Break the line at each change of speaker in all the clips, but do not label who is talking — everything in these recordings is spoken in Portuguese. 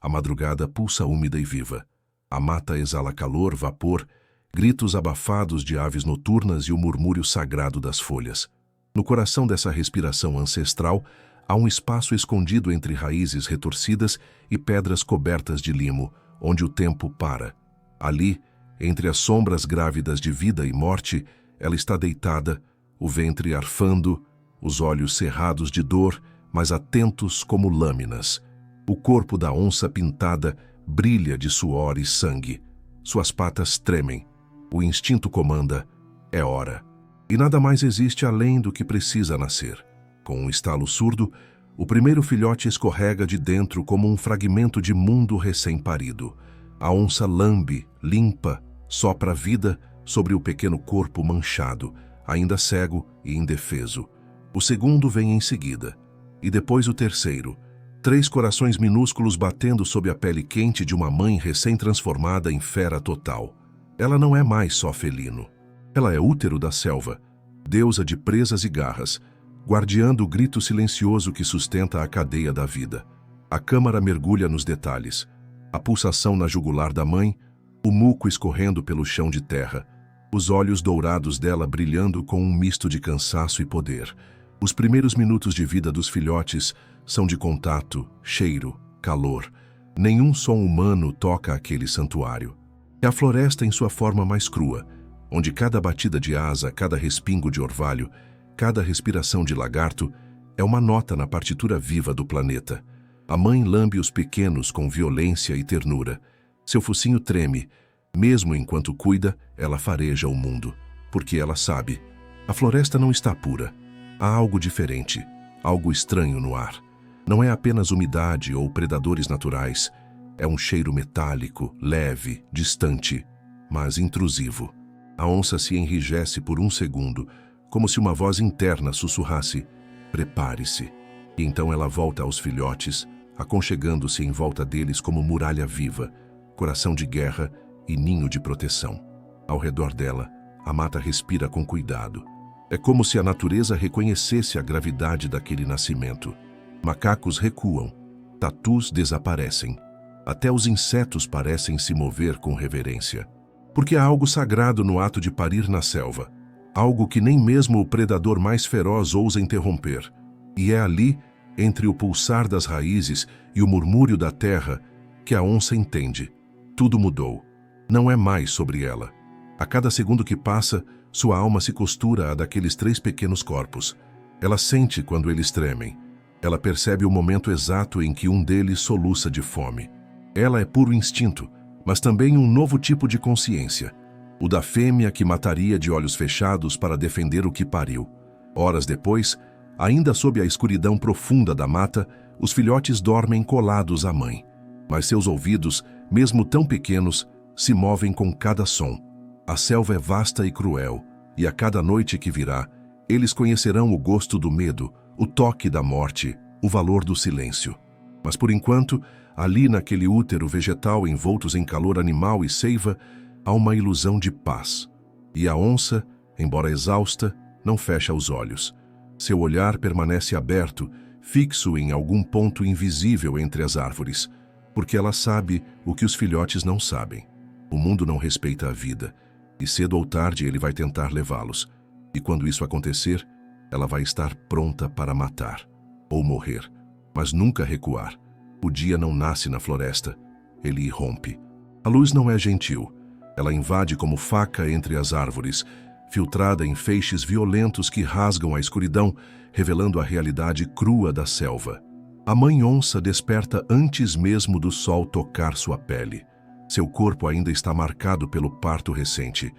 A madrugada pulsa úmida e viva. A mata exala calor, vapor, gritos abafados de aves noturnas e o murmúrio sagrado das folhas. No coração dessa respiração ancestral, há um espaço escondido entre raízes retorcidas e pedras cobertas de limo, onde o tempo para. Ali, entre as sombras grávidas de vida e morte, ela está deitada, o ventre arfando, os olhos cerrados de dor, mas atentos como lâminas. O corpo da onça pintada brilha de suor e sangue. Suas patas tremem. O instinto comanda: é hora. E nada mais existe além do que precisa nascer. Com um estalo surdo, o primeiro filhote escorrega de dentro como um fragmento de mundo recém-parido. A onça lambe, limpa, sopra a vida sobre o pequeno corpo manchado, ainda cego e indefeso. O segundo vem em seguida. E depois o terceiro. 3 corações minúsculos batendo sob a pele quente de uma mãe recém-transformada em fera total. Ela não é mais só felino. Ela é útero da selva, deusa de presas e garras, guardiã do grito silencioso que sustenta a cadeia da vida. A câmara mergulha nos detalhes. A pulsação na jugular da mãe, o muco escorrendo pelo chão de terra, os olhos dourados dela brilhando com um misto de cansaço e poder. Os primeiros minutos de vida dos filhotes são de contato, cheiro, calor. Nenhum som humano toca aquele santuário. É a floresta em sua forma mais crua, onde cada batida de asa, cada respingo de orvalho, cada respiração de lagarto é uma nota na partitura viva do planeta. A mãe lambe os pequenos com violência e ternura. Seu focinho treme. Mesmo enquanto cuida, ela fareja o mundo. Porque ela sabe, a floresta não está pura. Há algo diferente, algo estranho no ar. Não é apenas umidade ou predadores naturais. É um cheiro metálico, leve, distante, mas intrusivo. A onça se enrijece por um segundo, como se uma voz interna sussurrasse: prepare-se. E então ela volta aos filhotes, aconchegando-se em volta deles como muralha viva, coração de guerra e ninho de proteção. Ao redor dela, a mata respira com cuidado. É como se a natureza reconhecesse a gravidade daquele nascimento. Macacos recuam, tatus desaparecem. Até os insetos parecem se mover com reverência. Porque há algo sagrado no ato de parir na selva. Algo que nem mesmo o predador mais feroz ousa interromper. E é ali, entre o pulsar das raízes e o murmúrio da terra, que a onça entende. Tudo mudou. Não é mais sobre ela. A cada segundo que passa, sua alma se costura à daqueles 3 pequenos corpos. Ela sente quando eles tremem. Ela percebe o momento exato em que um deles soluça de fome. Ela é puro instinto, mas também um novo tipo de consciência. O da fêmea que mataria de olhos fechados para defender o que pariu. Horas depois, ainda sob a escuridão profunda da mata, os filhotes dormem colados à mãe. Mas seus ouvidos, mesmo tão pequenos, se movem com cada som. A selva é vasta e cruel, e a cada noite que virá, eles conhecerão o gosto do medo, o toque da morte, o valor do silêncio. Mas por enquanto, ali naquele útero vegetal envoltos em calor animal e seiva, há uma ilusão de paz. E a onça, embora exausta, não fecha os olhos. Seu olhar permanece aberto, fixo em algum ponto invisível entre as árvores, porque ela sabe o que os filhotes não sabem. O mundo não respeita a vida, e cedo ou tarde ele vai tentar levá-los. E quando isso acontecer, ela vai estar pronta para matar, ou morrer, mas nunca recuar. O dia não nasce na floresta, ele irrompe. A luz não é gentil. Ela invade como faca entre as árvores, filtrada em feixes violentos que rasgam a escuridão, revelando a realidade crua da selva. A mãe onça desperta antes mesmo do sol tocar sua pele. Seu corpo ainda está marcado pelo parto recente.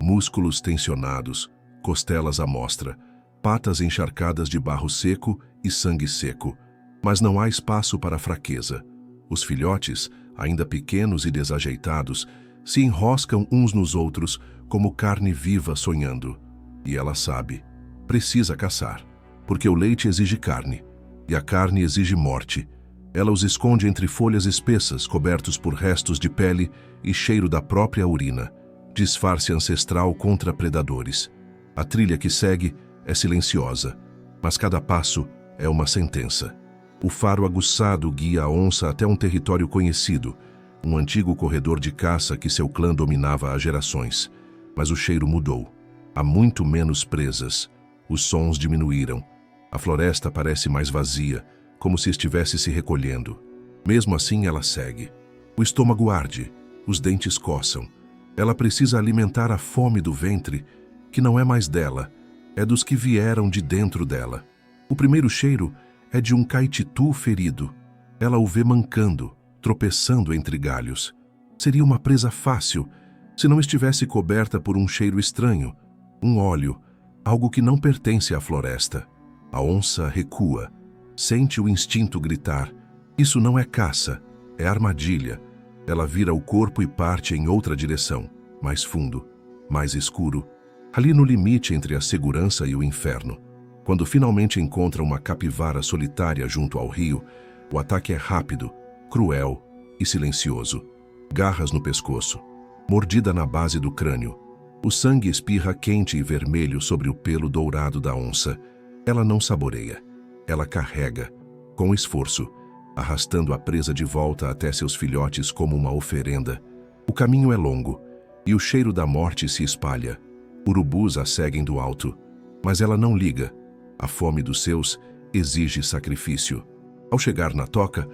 Músculos tensionados, costelas à mostra, patas encharcadas de barro seco e sangue seco. Mas não há espaço para fraqueza. Os filhotes, ainda pequenos e desajeitados, se enroscam uns nos outros como carne viva sonhando. E ela sabe, precisa caçar, porque o leite exige carne, e a carne exige morte. Ela os esconde entre folhas espessas, cobertos por restos de pele e cheiro da própria urina, disfarce ancestral contra predadores. A trilha que segue é silenciosa, mas cada passo é uma sentença. O faro aguçado guia a onça até um território conhecido, um antigo corredor de caça que seu clã dominava há gerações. Mas o cheiro mudou. Há muito menos presas. Os sons diminuíram. A floresta parece mais vazia, como se estivesse se recolhendo. Mesmo assim, ela segue. O estômago arde, os dentes coçam. Ela precisa alimentar a fome do ventre, que não é mais dela, é dos que vieram de dentro dela. O primeiro cheiro é de um caititu ferido. Ela o vê mancando, tropeçando entre galhos. Seria uma presa fácil, se não estivesse coberta por um cheiro estranho, um óleo, algo que não pertence à floresta. A onça recua, sente o instinto gritar. Isso não é caça, é armadilha. Ela vira o corpo e parte em outra direção, mais fundo, mais escuro, ali no limite entre a segurança e o inferno. Quando finalmente encontra uma capivara solitária junto ao rio, o ataque é rápido, cruel e silencioso. Garras no pescoço, mordida na base do crânio. O sangue espirra quente e vermelho sobre o pelo dourado da onça. Ela não saboreia. Ela carrega, com esforço, arrastando a presa de volta até seus filhotes como uma oferenda. O caminho é longo, e o cheiro da morte se espalha. Urubus a seguem do alto, mas ela não liga. A fome dos seus exige sacrifício. Ao chegar na toca,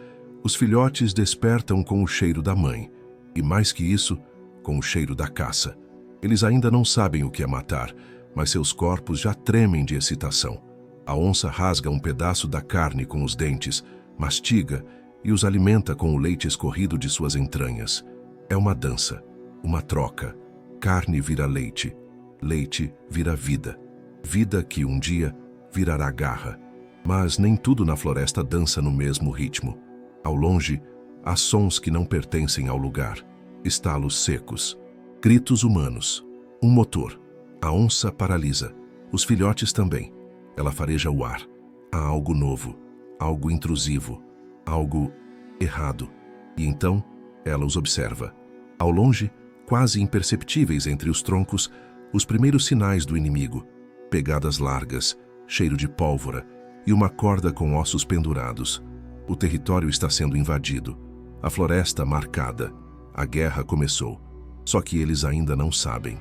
os filhotes despertam com o cheiro da mãe, e mais que isso, com o cheiro da caça. Eles ainda não sabem o que é matar, mas seus corpos já tremem de excitação. A onça rasga um pedaço da carne com os dentes, mastiga e os alimenta com o leite escorrido de suas entranhas. É uma dança, uma troca. Carne vira leite, leite vira vida. Vida que um dia virará garra. Mas nem tudo na floresta dança no mesmo ritmo. Ao longe, há sons que não pertencem ao lugar. Estalos secos. Gritos humanos. Um motor. A onça paralisa. Os filhotes também. Ela fareja o ar. Há algo novo. Algo intrusivo. Algo errado. E então, ela os observa. Ao longe, quase imperceptíveis entre os troncos, os primeiros sinais do inimigo. Pegadas largas, cheiro de pólvora e uma corda com ossos pendurados. O território está sendo invadido. A floresta marcada. A guerra começou. Só que eles ainda não sabem.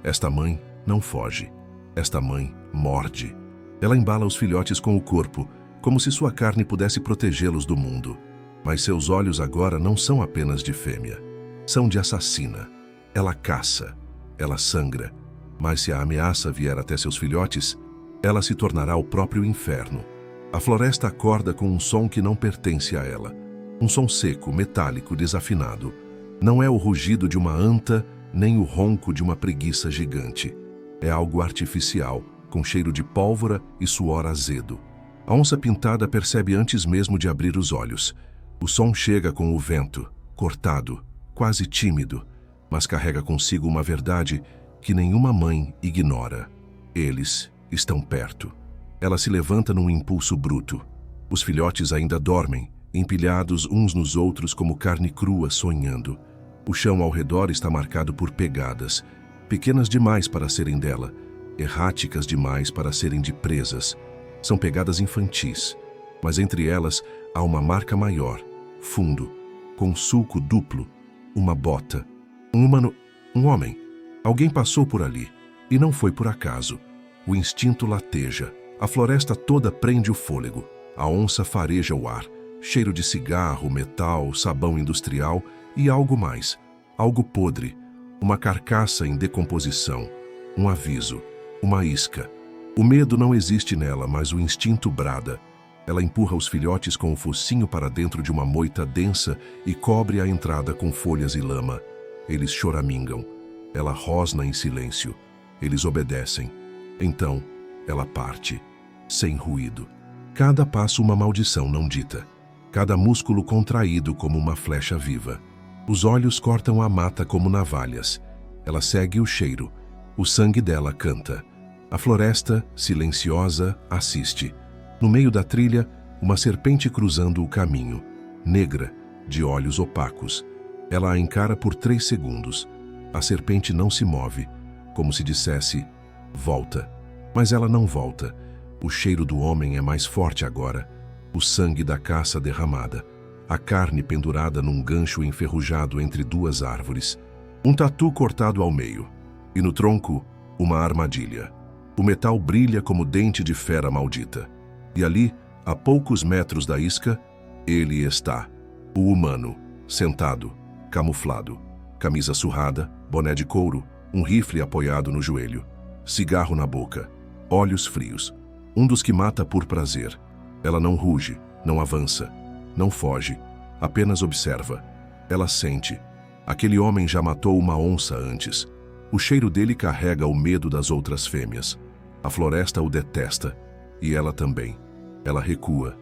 Esta mãe não foge. Esta mãe morde. Ela embala os filhotes com o corpo, como se sua carne pudesse protegê-los do mundo. Mas seus olhos agora não são apenas de fêmea. São de assassina. Ela caça. Ela sangra. Mas se a ameaça vier até seus filhotes, ela se tornará o próprio inferno. A floresta acorda com um som que não pertence a ela. Um som seco, metálico, desafinado. Não é o rugido de uma anta, nem o ronco de uma preguiça gigante. É algo artificial, com cheiro de pólvora e suor azedo. A onça pintada percebe antes mesmo de abrir os olhos. O som chega com o vento, cortado, quase tímido, mas carrega consigo uma verdade que nenhuma mãe ignora. Eles estão perto. Ela se levanta num impulso bruto. Os filhotes ainda dormem, empilhados uns nos outros como carne crua sonhando. O chão ao redor está marcado por pegadas, pequenas demais para serem dela, erráticas demais para serem de presas. São pegadas infantis, mas entre elas há uma marca maior, fundo, com sulco duplo, uma bota. Um humano, um homem. Alguém passou por ali, e não foi por acaso. O instinto lateja. A floresta toda prende o fôlego. A onça fareja o ar. Cheiro de cigarro, metal, sabão industrial e algo mais. Algo podre. Uma carcaça em decomposição. Um aviso. Uma isca. O medo não existe nela, mas o instinto brada. Ela empurra os filhotes com o focinho para dentro de uma moita densa e cobre a entrada com folhas e lama. Eles choramingam. Ela rosna em silêncio. Eles obedecem. Então, ela parte, sem ruído. Cada passo uma maldição não dita. Cada músculo contraído como uma flecha viva. Os olhos cortam a mata como navalhas. Ela segue o cheiro. O sangue dela canta. A floresta, silenciosa, assiste. No meio da trilha, uma serpente cruzando o caminho. Negra, de olhos opacos. Ela a encara por 3 segundos. A serpente não se move, como se dissesse, volta. Mas ela não volta. O cheiro do homem é mais forte agora. o sangue da caça derramada, a carne pendurada num gancho enferrujado entre duas árvores, um tatu cortado ao meio, e no tronco, uma armadilha. O metal brilha como dente de fera maldita. E ali, a poucos metros da isca, ele está, o humano, sentado, camuflado, camisa surrada, boné de couro, um rifle apoiado no joelho, cigarro na boca, olhos frios, um dos que mata por prazer. Ela não ruge, não avança, não foge, apenas observa. Ela sente. Aquele homem já matou uma onça antes. O cheiro dele carrega o medo das outras fêmeas. A floresta o detesta, e ela também. Ela recua.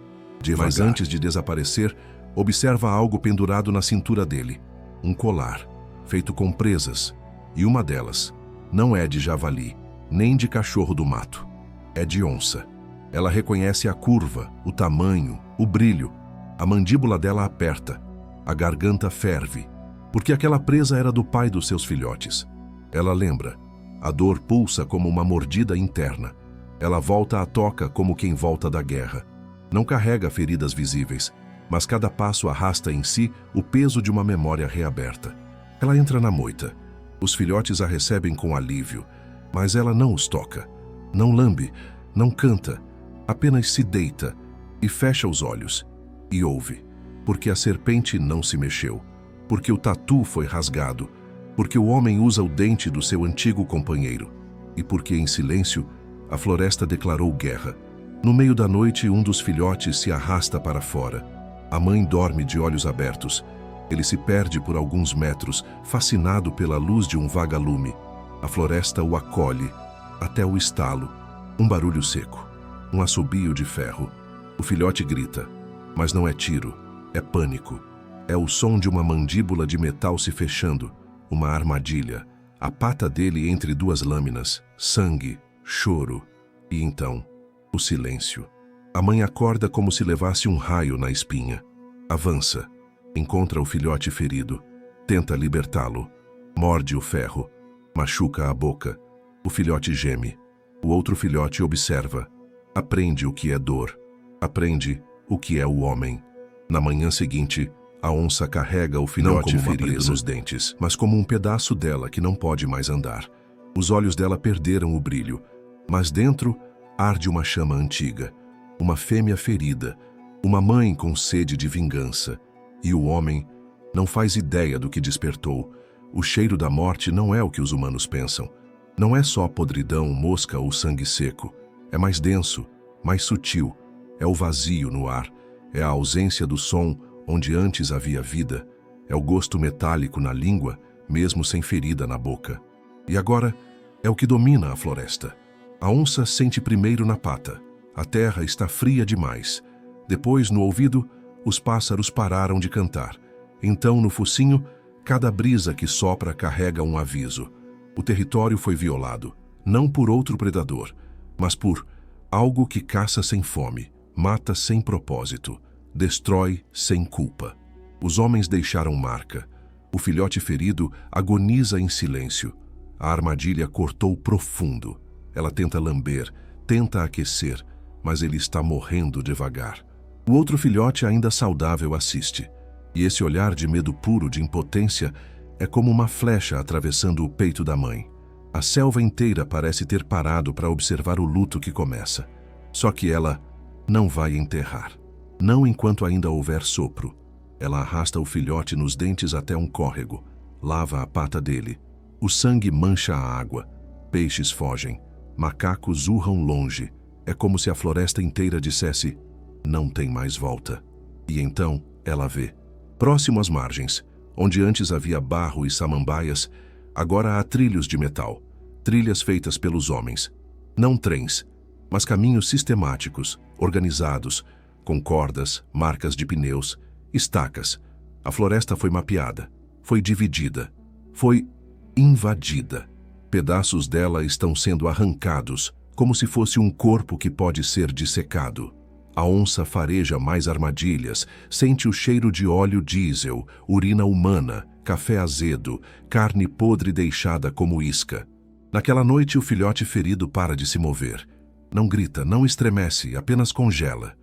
Mas antes de desaparecer, observa algo pendurado na cintura dele. Um colar, feito com presas, e uma delas não é de javali, nem de cachorro do mato. É de onça. Ela reconhece a curva, o tamanho, o brilho. A mandíbula dela aperta, a garganta ferve, porque aquela presa era do pai dos seus filhotes. Ela lembra. A dor pulsa como uma mordida interna. Ela volta à toca como quem volta da guerra. Não carrega feridas visíveis, mas cada passo arrasta em si o peso de uma memória reaberta. Ela entra na moita. Os filhotes a recebem com alívio, mas ela não os toca. Não lambe, não canta, apenas se deita e fecha os olhos e ouve, porque a serpente não se mexeu, porque o tatu foi rasgado, porque o homem usa o dente do seu antigo companheiro e porque, em silêncio, a floresta declarou guerra. No meio da noite, um dos filhotes se arrasta para fora. A mãe dorme de olhos abertos. Ele se perde por alguns metros, fascinado pela luz de um vagalume. A floresta o acolhe, até o estalo. Um barulho seco, um assobio de ferro. O filhote grita, mas não é tiro, é pânico. É o som de uma mandíbula de metal se fechando, uma armadilha. A pata dele entre duas lâminas, sangue, choro. E então, o silêncio. A mãe acorda como se levasse um raio na espinha. Avança, encontra o filhote ferido, tenta libertá-lo, morde o ferro, machuca a boca. O filhote geme. O outro filhote observa. Aprende o que é dor. Aprende o que é o homem. Na manhã seguinte, a onça carrega o filhote ferido nos dentes, mas como um pedaço dela que não pode mais andar. Os olhos dela perderam o brilho, mas dentro arde uma chama antiga, uma fêmea ferida, uma mãe com sede de vingança. E o homem não faz ideia do que despertou. O cheiro da morte não é o que os humanos pensam. Não é só podridão, mosca ou sangue seco. É mais denso, mais sutil. É o vazio no ar. É a ausência do som onde antes havia vida. É o gosto metálico na língua, mesmo sem ferida na boca. E agora é o que domina a floresta. A onça sente primeiro na pata. A terra está fria demais. Depois, no ouvido, os pássaros pararam de cantar. Então, no focinho, cada brisa que sopra carrega um aviso. O território foi violado, não por outro predador, mas por algo que caça sem fome, mata sem propósito, destrói sem culpa. Os homens deixaram marca. O filhote ferido agoniza em silêncio. A armadilha cortou profundo. Ela tenta lamber, tenta aquecer, mas ele está morrendo devagar. O outro filhote, ainda saudável, assiste. E esse olhar de medo puro, de impotência, é como uma flecha atravessando o peito da mãe. A selva inteira parece ter parado para observar o luto que começa. Só que ela não vai enterrar. Não enquanto ainda houver sopro. Ela arrasta o filhote nos dentes até um córrego. Lava a pata dele. O sangue mancha a água. Peixes fogem. Macacos urram longe. É como se a floresta inteira dissesse: não tem mais volta. E então ela vê. Próximo às margens, onde antes havia barro e samambaias, agora há trilhos de metal. Trilhas feitas pelos homens. Não trens, mas caminhos sistemáticos, organizados, com cordas, marcas de pneus, estacas. A floresta foi mapeada, foi dividida, foi invadida. Pedaços dela estão sendo arrancados, como se fosse um corpo que pode ser dissecado. A onça fareja mais armadilhas, sente o cheiro de óleo diesel, urina humana, café azedo, carne podre deixada como isca. Naquela noite, o filhote ferido para de se mover. Não grita, não estremece, apenas congela.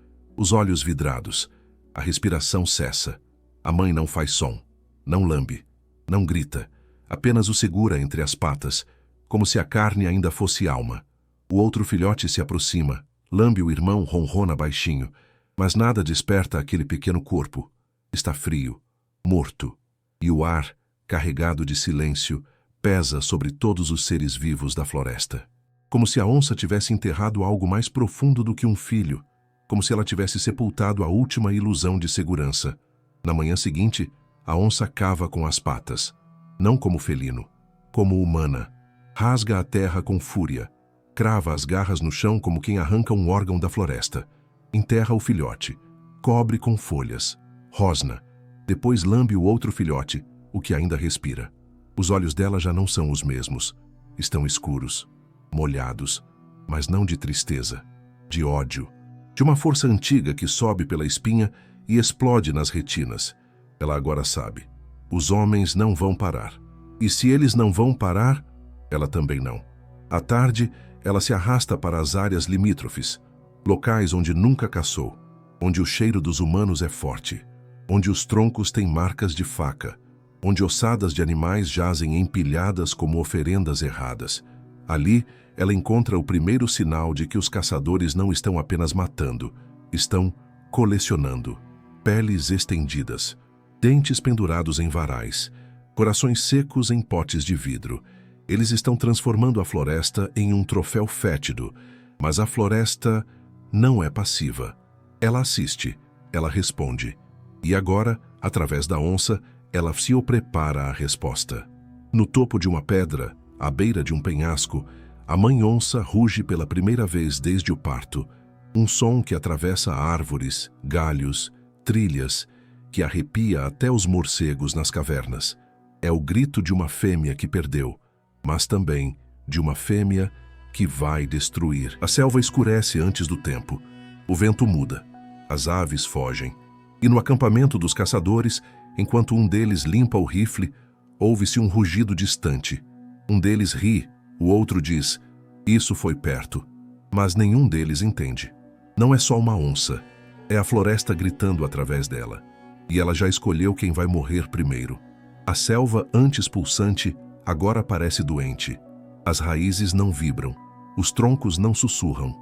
Os olhos vidrados. A respiração cessa. A mãe não faz som. Não lambe. Não grita. Apenas o segura entre as patas, como se a carne ainda fosse alma. O outro filhote se aproxima. Lambe o irmão, ronrona baixinho. Mas nada desperta aquele pequeno corpo. Está frio, morto. E o ar, carregado de silêncio, pesa sobre todos os seres vivos da floresta. Como se a onça tivesse enterrado algo mais profundo do que um filho. Como se ela tivesse sepultado a última ilusão de segurança. Na manhã seguinte, a onça cava com as patas. Não como felino, como humana. Rasga a terra com fúria. Crava as garras no chão como quem arranca um órgão da floresta. Enterra o filhote. Cobre com folhas. Rosna. Depois lambe o outro filhote, o que ainda respira. Os olhos dela já não são os mesmos. Estão escuros, molhados, mas não de tristeza, de ódio. De uma força antiga que sobe pela espinha e explode nas retinas. Ela agora sabe. Os homens não vão parar. E se eles não vão parar, ela também não. À tarde, ela se arrasta para as áreas limítrofes, locais onde nunca caçou, onde o cheiro dos humanos é forte, onde os troncos têm marcas de faca, onde ossadas de animais jazem empilhadas como oferendas erradas. Ali, ela encontra o primeiro sinal de que os caçadores não estão apenas matando, estão colecionando. Peles estendidas, dentes pendurados em varais, corações secos em potes de vidro. Eles estão transformando a floresta em um troféu fétido, mas a floresta não é passiva. Ela assiste, ela responde. E agora, através da onça, ela se prepara à resposta. No topo de uma pedra, à beira de um penhasco, a mãe onça ruge pela primeira vez desde o parto, um som que atravessa árvores, galhos, trilhas, que arrepia até os morcegos nas cavernas. É o grito de uma fêmea que perdeu, mas também de uma fêmea que vai destruir. A selva escurece antes do tempo. O vento muda. As aves fogem. E no acampamento dos caçadores, enquanto um deles limpa o rifle, ouve-se um rugido distante. Um deles ri, o outro diz, isso foi perto. Mas nenhum deles entende. Não é só uma onça. É a floresta gritando através dela. E ela já escolheu quem vai morrer primeiro. A selva, antes pulsante, agora parece doente. As raízes não vibram. Os troncos não sussurram.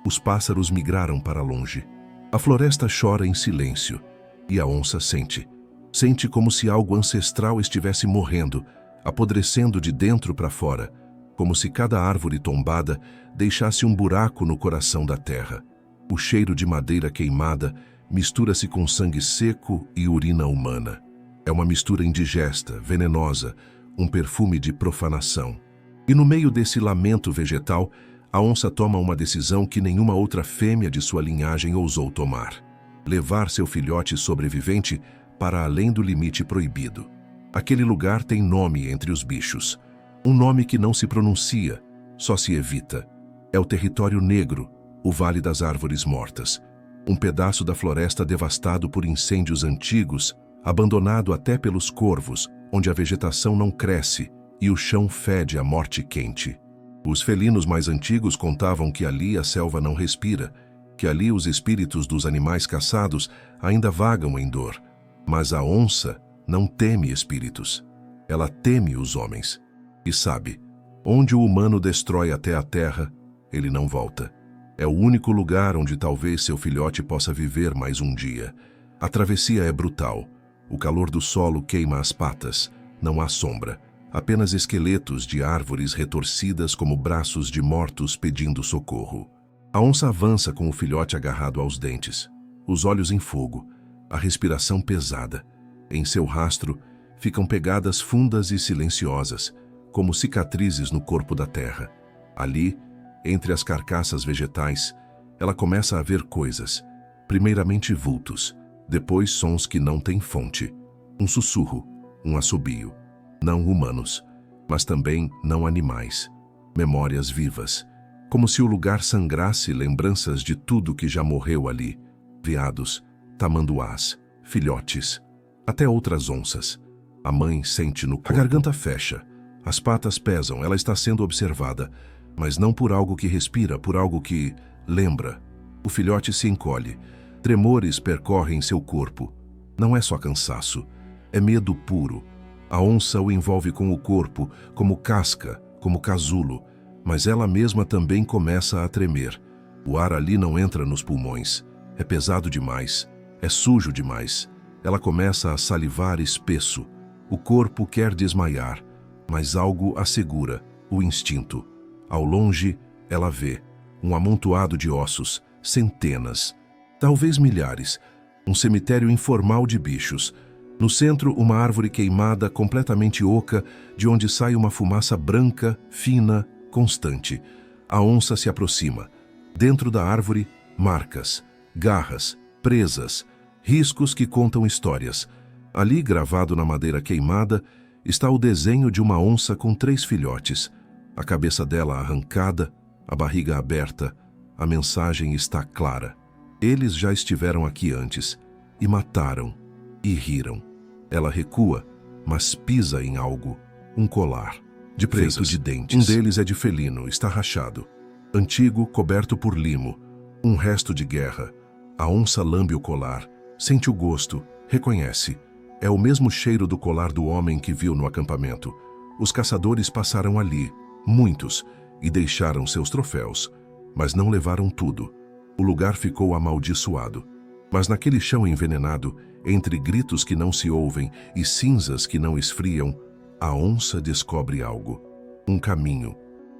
Os pássaros migraram para longe. A floresta chora em silêncio. E a onça sente. Sente como se algo ancestral estivesse morrendo, apodrecendo de dentro para fora, como se cada árvore tombada deixasse um buraco no coração da terra. O cheiro de madeira queimada mistura-se com sangue seco e urina humana. É uma mistura indigesta, venenosa, um perfume de profanação. E no meio desse lamento vegetal, a onça toma uma decisão que nenhuma outra fêmea de sua linhagem ousou tomar. Levar seu filhote sobrevivente para além do limite proibido. Aquele lugar tem nome entre os bichos. Um nome que não se pronuncia, só se evita. É o território negro, o Vale das Árvores Mortas. Um pedaço da floresta devastado por incêndios antigos, abandonado até pelos corvos, onde a vegetação não cresce e o chão fede a morte quente. Os felinos mais antigos contavam que ali a selva não respira, que ali os espíritos dos animais caçados ainda vagam em dor. Mas a onça não teme espíritos. Ela teme os homens. E sabe, onde o humano destrói até a terra, ele não volta. É o único lugar onde talvez seu filhote possa viver mais um dia. A travessia é brutal. O calor do solo queima as patas. Não há sombra. Apenas esqueletos de árvores retorcidas como braços de mortos pedindo socorro. A onça avança com o filhote agarrado aos dentes. Os olhos em fogo. A respiração pesada. Em seu rastro, ficam pegadas fundas e silenciosas, como cicatrizes no corpo da terra. Ali, entre as carcaças vegetais, ela começa a ver coisas. Primeiramente vultos, depois sons que não têm fonte. Um sussurro, um assobio. Não humanos, mas também não animais. Memórias vivas. Como se o lugar sangrasse lembranças de tudo que já morreu ali. Veados, tamanduás, filhotes, até outras onças. A mãe sente no corpo. A garganta fecha. As patas pesam, ela está sendo observada, mas não por algo que respira, por algo que lembra. O filhote se encolhe. Tremores percorrem seu corpo. Não é só cansaço, é medo puro. A onça o envolve com o corpo, como casca, como casulo, mas ela mesma também começa a tremer. O ar ali não entra nos pulmões. É pesado demais, é sujo demais. Ela começa a salivar espesso. O corpo quer desmaiar, mas algo a segura, o instinto. Ao longe, ela vê um amontoado de ossos, centenas, talvez milhares, um cemitério informal de bichos. No centro, uma árvore queimada, completamente oca, de onde sai uma fumaça branca, fina, constante. A onça se aproxima. Dentro da árvore, marcas, garras, presas, riscos que contam histórias. Ali, gravado na madeira queimada, está o desenho de uma onça com 3 filhotes. A cabeça dela arrancada, a barriga aberta. A mensagem está clara. Eles já estiveram aqui antes, e mataram, e riram. Ela recua, mas pisa em algo, um colar, de presas, feito de dentes. Um deles é de felino, está rachado. Antigo, coberto por limo, um resto de guerra. A onça lambe o colar, sente o gosto, reconhece. É o mesmo cheiro do colar do homem que viu no acampamento. Os caçadores passaram ali, muitos, e deixaram seus troféus, mas não levaram tudo. O lugar ficou amaldiçoado. Mas naquele chão envenenado, entre gritos que não se ouvem e cinzas que não esfriam, a onça descobre algo. Um caminho.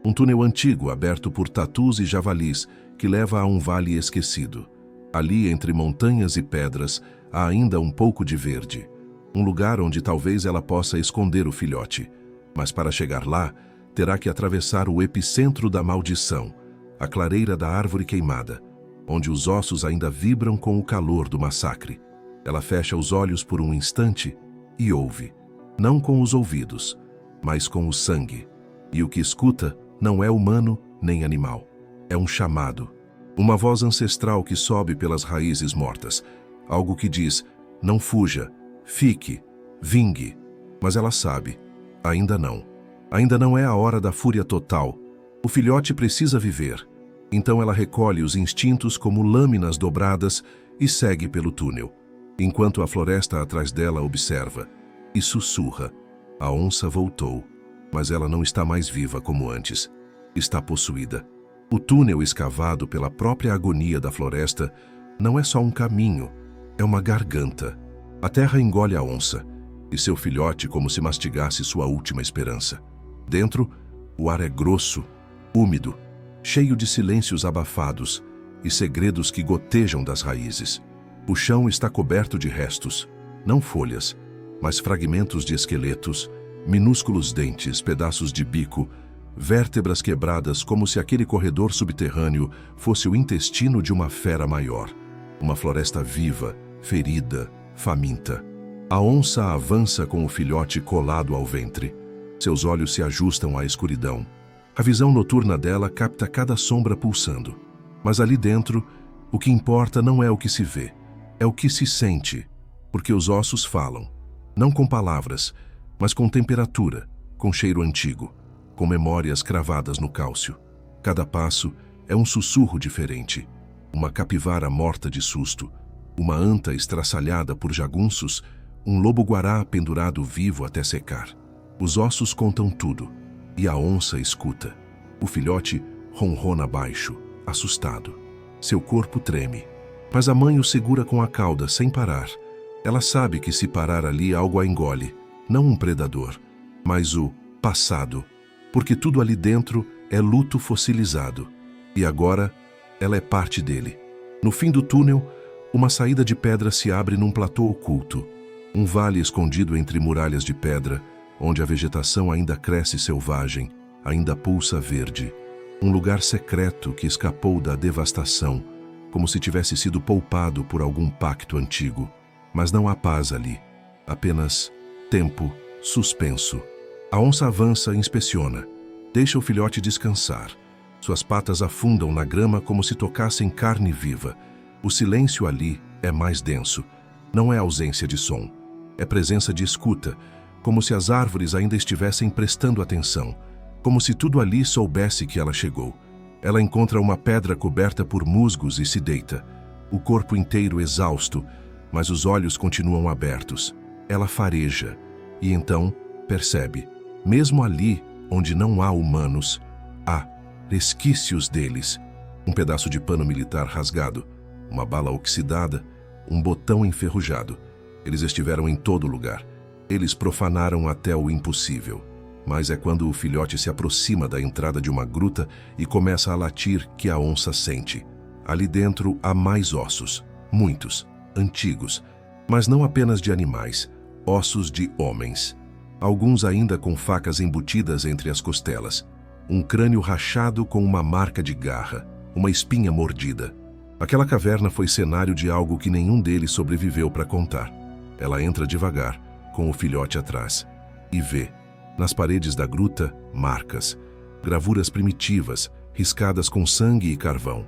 Um túnel antigo aberto por tatus e javalis que leva a um vale esquecido. Ali, entre montanhas e pedras, há ainda um pouco de verde. Um lugar onde talvez ela possa esconder o filhote. Mas para chegar lá, terá que atravessar o epicentro da maldição, a clareira da árvore queimada, onde os ossos ainda vibram com o calor do massacre. Ela fecha os olhos por um instante e ouve, não com os ouvidos, mas com o sangue. E o que escuta não é humano nem animal. É um chamado, uma voz ancestral que sobe pelas raízes mortas, algo que diz, não fuja, fique, vingue. Mas ela sabe, ainda não. Ainda não é a hora da fúria total. O filhote precisa viver. Então ela recolhe os instintos como lâminas dobradas e segue pelo túnel, enquanto a floresta atrás dela observa e sussurra. A onça voltou, mas ela não está mais viva como antes. Está possuída. O túnel escavado pela própria agonia da floresta não é só um caminho, é uma garganta. A terra engole a onça, e seu filhote como se mastigasse sua última esperança. Dentro, o ar é grosso, úmido, cheio de silêncios abafados e segredos que gotejam das raízes. O chão está coberto de restos, não folhas, mas fragmentos de esqueletos, minúsculos dentes, pedaços de bico, vértebras quebradas como se aquele corredor subterrâneo fosse o intestino de uma fera maior. Uma floresta viva, ferida, faminta. A onça avança com o filhote colado ao ventre. Seus olhos se ajustam à escuridão. A visão noturna dela capta cada sombra pulsando. Mas ali dentro, o que importa não é o que se vê, é o que se sente, porque os ossos falam, não com palavras, mas com temperatura, com cheiro antigo, com memórias cravadas no cálcio. Cada passo é um sussurro diferente, uma capivara morta de susto, uma anta estraçalhada por jagunços, um lobo-guará pendurado vivo até secar. Os ossos contam tudo. E a onça escuta. O filhote ronrona baixo, assustado. Seu corpo treme. Mas a mãe o segura com a cauda, sem parar. Ela sabe que se parar ali algo a engole. Não um predador, mas o passado. Porque tudo ali dentro é luto fossilizado. E agora, ela é parte dele. No fim do túnel, uma saída de pedra se abre num platô oculto. Um vale escondido entre muralhas de pedra, onde a vegetação ainda cresce selvagem, ainda pulsa verde. Um lugar secreto que escapou da devastação, como se tivesse sido poupado por algum pacto antigo. Mas não há paz ali, apenas tempo suspenso. A onça avança e inspeciona. Deixa o filhote descansar. Suas patas afundam na grama como se tocassem carne viva. O silêncio ali é mais denso. Não é ausência de som, é presença de escuta, como se as árvores ainda estivessem prestando atenção, como se tudo ali soubesse que ela chegou. Ela encontra uma pedra coberta por musgos e se deita. o corpo inteiro exausto, mas os olhos continuam abertos. Ela fareja e então percebe, mesmo ali onde não há humanos, há resquícios deles. Um pedaço de pano militar rasgado, uma bala oxidada, um botão enferrujado. Eles estiveram em todo lugar. Eles profanaram até o impossível. Mas é quando o filhote se aproxima da entrada de uma gruta e começa a latir que a onça sente. Ali dentro há mais ossos, muitos, antigos, mas não apenas de animais, ossos de homens. Alguns ainda com facas embutidas entre as costelas. Um crânio rachado com uma marca de garra, uma espinha mordida. Aquela caverna foi cenário de algo que nenhum deles sobreviveu para contar. Ela entra devagar, com o filhote atrás, e vê, nas paredes da gruta, marcas, gravuras primitivas, riscadas com sangue e carvão.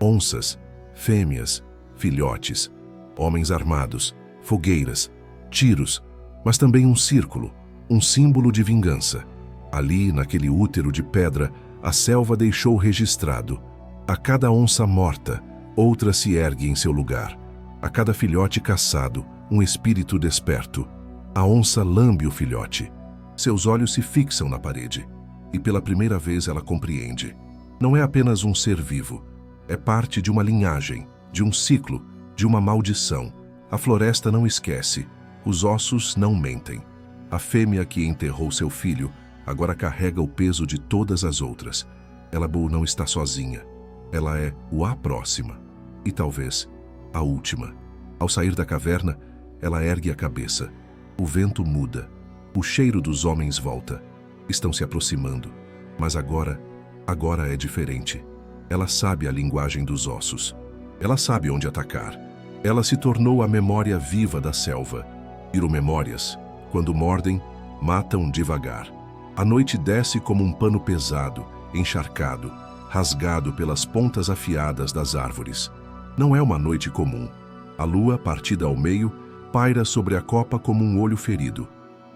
Onças, fêmeas, filhotes, homens armados, fogueiras, tiros, mas também um círculo, um símbolo de vingança. Ali, naquele útero de pedra, a selva deixou registrado. A cada onça morta, outra se ergue em seu lugar. A cada filhote caçado, um espírito desperto. A onça lambe o filhote. Seus olhos se fixam na parede. E pela primeira vez ela compreende. Não é apenas um ser vivo. É parte de uma linhagem, de um ciclo, de uma maldição. A floresta não esquece. Os ossos não mentem. A fêmea que enterrou seu filho agora carrega o peso de todas as outras. Ela não está sozinha. Ela é a próxima. E talvez a última. Ao sair da caverna, ela ergue a cabeça. O vento muda. O cheiro dos homens volta. Estão se aproximando. Mas agora é diferente. Ela sabe a linguagem dos ossos. Ela sabe onde atacar. Ela se tornou a memória viva da selva. Piromemórias, quando mordem, matam devagar. A noite desce como um pano pesado, encharcado, rasgado pelas pontas afiadas das árvores. Não é uma noite comum. A lua, partida ao meio, paira sobre a copa como um olho ferido.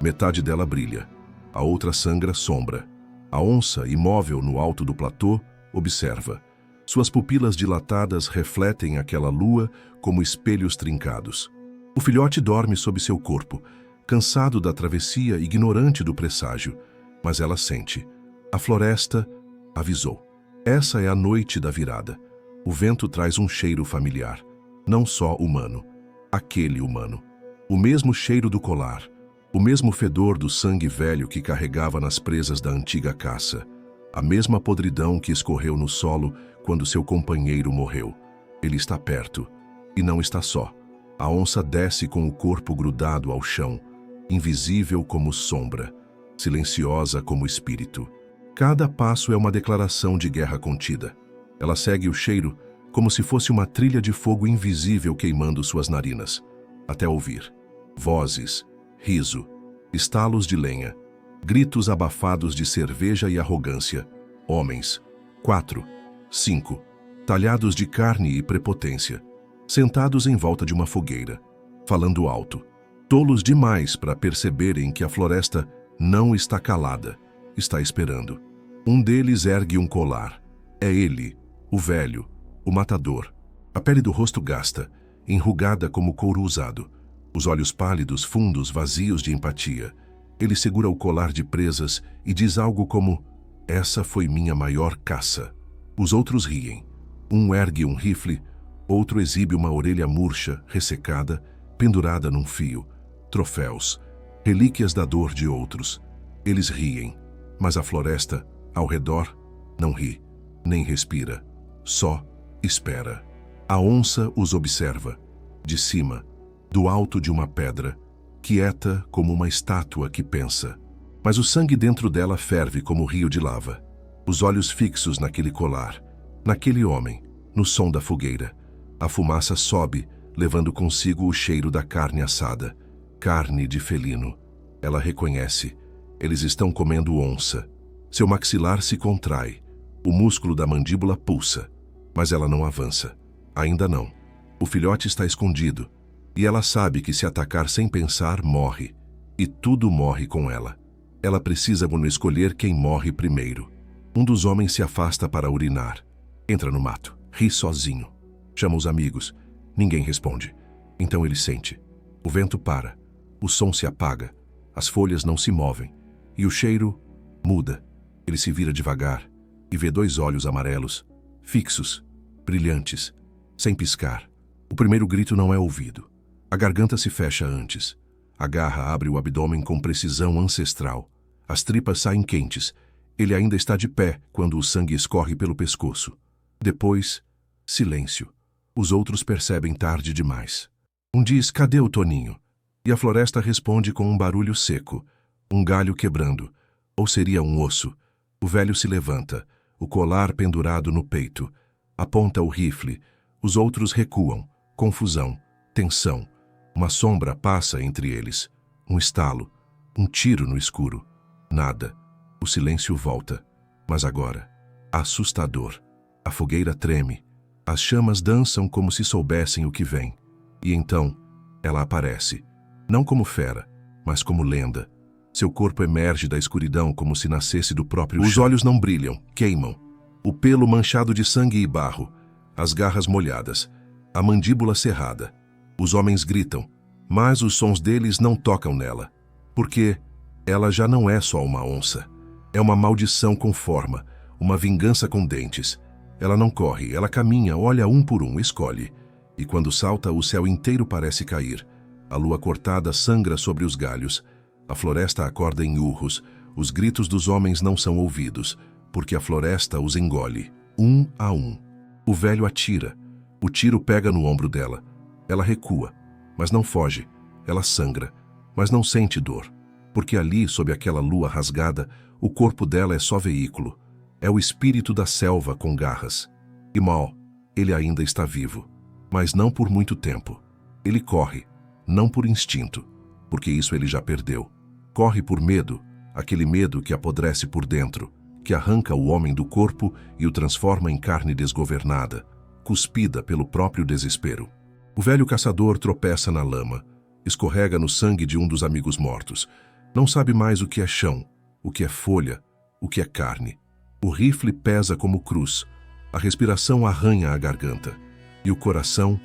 Metade dela brilha, a outra sangra sombra. A onça, imóvel no alto do platô, observa. Suas pupilas dilatadas refletem aquela lua como espelhos trincados. O filhote dorme sob seu corpo, cansado da travessia, ignorante do presságio. Mas ela sente. A floresta avisou. Essa é a noite da virada. O vento traz um cheiro familiar. Não só humano. Aquele humano. O mesmo cheiro do colar. O mesmo fedor do sangue velho que carregava nas presas da antiga caça. A mesma podridão que escorreu no solo quando seu companheiro morreu. Ele está perto. E não está só. A onça desce com o corpo grudado ao chão, invisível como sombra, silenciosa como espírito. Cada passo é uma declaração de guerra contida. Ela segue o cheiro como se fosse uma trilha de fogo invisível queimando suas narinas, até ouvir vozes, riso, estalos de lenha, gritos abafados de cerveja e arrogância. Homens, 4, 5, talhados de carne e prepotência, sentados em volta de uma fogueira, falando alto, tolos demais para perceberem que a floresta não está calada, está esperando. Um deles ergue um colar. É ele, o velho, o matador. A pele do rosto gasta, enrugada como couro usado. Os olhos pálidos, fundos, vazios de empatia. Ele segura o colar de presas e diz algo como: "Essa foi minha maior caça." Os outros riem. Um ergue um rifle, outro exibe uma orelha murcha, ressecada, pendurada num fio. Troféus, relíquias da dor de outros. Eles riem, mas a floresta, ao redor, não ri, nem respira. Só espera. A onça os observa, de cima, do alto de uma pedra, quieta como uma estátua que pensa. Mas o sangue dentro dela ferve como rio de lava. Os olhos fixos naquele colar, naquele homem, no som da fogueira. A fumaça sobe, levando consigo o cheiro da carne assada. Carne de felino. Ela reconhece. Eles estão comendo onça. Seu maxilar se contrai. O músculo da mandíbula pulsa. Mas ela não avança. Ainda não. O filhote está escondido. E ela sabe que se atacar sem pensar, morre. E tudo morre com ela. Ela precisa escolher quem morre primeiro. Um dos homens se afasta para urinar. Entra no mato. Ri sozinho. Chama os amigos. Ninguém responde. Então ele sente. O vento para. O som se apaga. As folhas não se movem. E o cheiro muda. Ele se vira devagar e vê 2 olhos amarelos, fixos, brilhantes, sem piscar. O primeiro grito não é ouvido. A garganta se fecha antes. A garra abre o abdômen com precisão ancestral. As tripas saem quentes. Ele ainda está de pé quando o sangue escorre pelo pescoço. Depois, silêncio. Os outros percebem tarde demais. Um diz: "Cadê o Toninho?" E a floresta responde com um barulho seco, um galho quebrando. Ou seria um osso. O velho se levanta, o colar pendurado no peito. Aponta o rifle. Os outros recuam. Confusão, tensão. Uma sombra passa entre eles. Um estalo, um tiro no escuro. Nada. O silêncio volta. Mas agora, assustador. A fogueira treme. As chamas dançam como se soubessem o que vem. E então, ela aparece. Não como fera, mas como lenda. Seu corpo emerge da escuridão como se nascesse do próprio chão. Os olhos não brilham, queimam. O pelo manchado de sangue e barro. As garras molhadas. A mandíbula cerrada. Os homens gritam, mas os sons deles não tocam nela. Porque ela já não é só uma onça. É uma maldição com forma, uma vingança com dentes. Ela não corre, ela caminha, olha um por um, escolhe. E quando salta, o céu inteiro parece cair. A lua cortada sangra sobre os galhos. A floresta acorda em urros. Os gritos dos homens não são ouvidos, porque a floresta os engole, um a um. O velho atira. O tiro pega no ombro dela. Ela recua, mas não foge. Ela sangra, mas não sente dor. Porque ali, sob aquela lua rasgada, o corpo dela é só veículo. É o espírito da selva com garras. E Mal, ele ainda está vivo. Mas não por muito tempo. Ele corre, não por instinto, porque isso ele já perdeu. Corre por medo, aquele medo que apodrece por dentro, que arranca o homem do corpo e o transforma em carne desgovernada, cuspida pelo próprio desespero. O velho caçador tropeça na lama, escorrega no sangue de um dos amigos mortos. Não sabe mais o que é chão, o que é folha, o que é carne. O rifle pesa como cruz, a respiração arranha a garganta, e o coração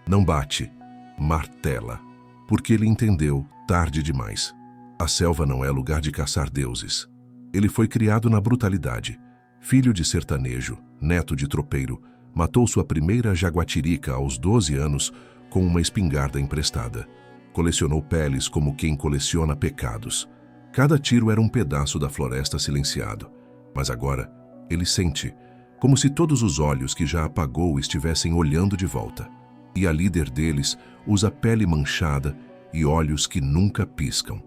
não bate, martela, porque ele entendeu tarde demais. A selva não é lugar de caçar deuses. Ele foi criado na brutalidade. Filho de sertanejo, neto de tropeiro, matou sua primeira jaguatirica aos 12 anos com uma espingarda emprestada. Colecionou peles como quem coleciona pecados. Cada tiro era um pedaço da floresta silenciado. Mas agora, ele sente, como se todos os olhos que já apagou estivessem olhando de volta. E a líder deles usa pele manchada e olhos que nunca piscam.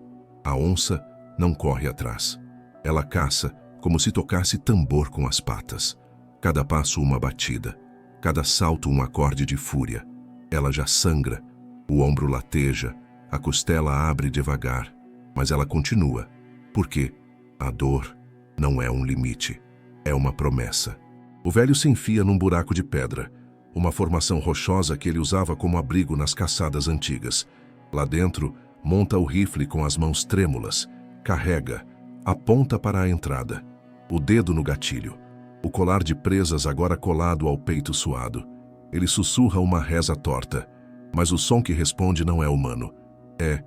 A onça não corre atrás. Ela caça como se tocasse tambor com as patas. Cada passo uma batida, cada salto um acorde de fúria. Ela já sangra, o ombro lateja, a costela abre devagar, mas ela continua, porque a dor não é um limite, é uma promessa. O velho se enfia num buraco de pedra, uma formação rochosa que ele usava como abrigo nas caçadas antigas. Lá dentro, monta o rifle com as mãos trêmulas, carrega, aponta para a entrada, o dedo no gatilho, o colar de presas agora colado ao peito suado. Ele sussurra uma reza torta, mas o som que responde não é humano. É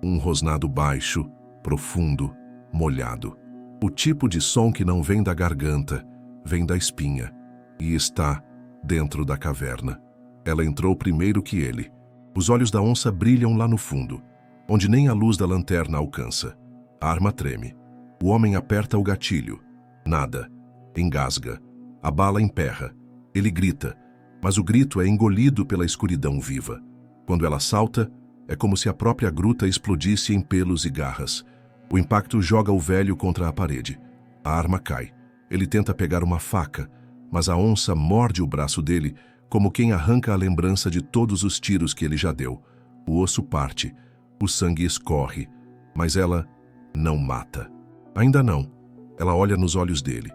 um rosnado baixo, profundo, molhado. O tipo de som que não vem da garganta, vem da espinha, e está dentro da caverna. Ela entrou primeiro que ele. Os olhos da onça brilham lá no fundo, onde nem a luz da lanterna alcança. A arma treme. O homem aperta o gatilho. Nada. Engasga. A bala emperra. Ele grita, mas o grito é engolido pela escuridão viva. Quando ela salta, é como se a própria gruta explodisse em pelos e garras. O impacto joga o velho contra a parede. A arma cai. Ele tenta pegar uma faca, mas a onça morde o braço dele como quem arranca a lembrança de todos os tiros que ele já deu. O osso parte, o sangue escorre, mas ela não mata. Ainda não. Ela olha nos olhos dele,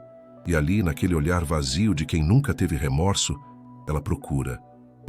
e ali, naquele olhar vazio de quem nunca teve remorso, ela procura,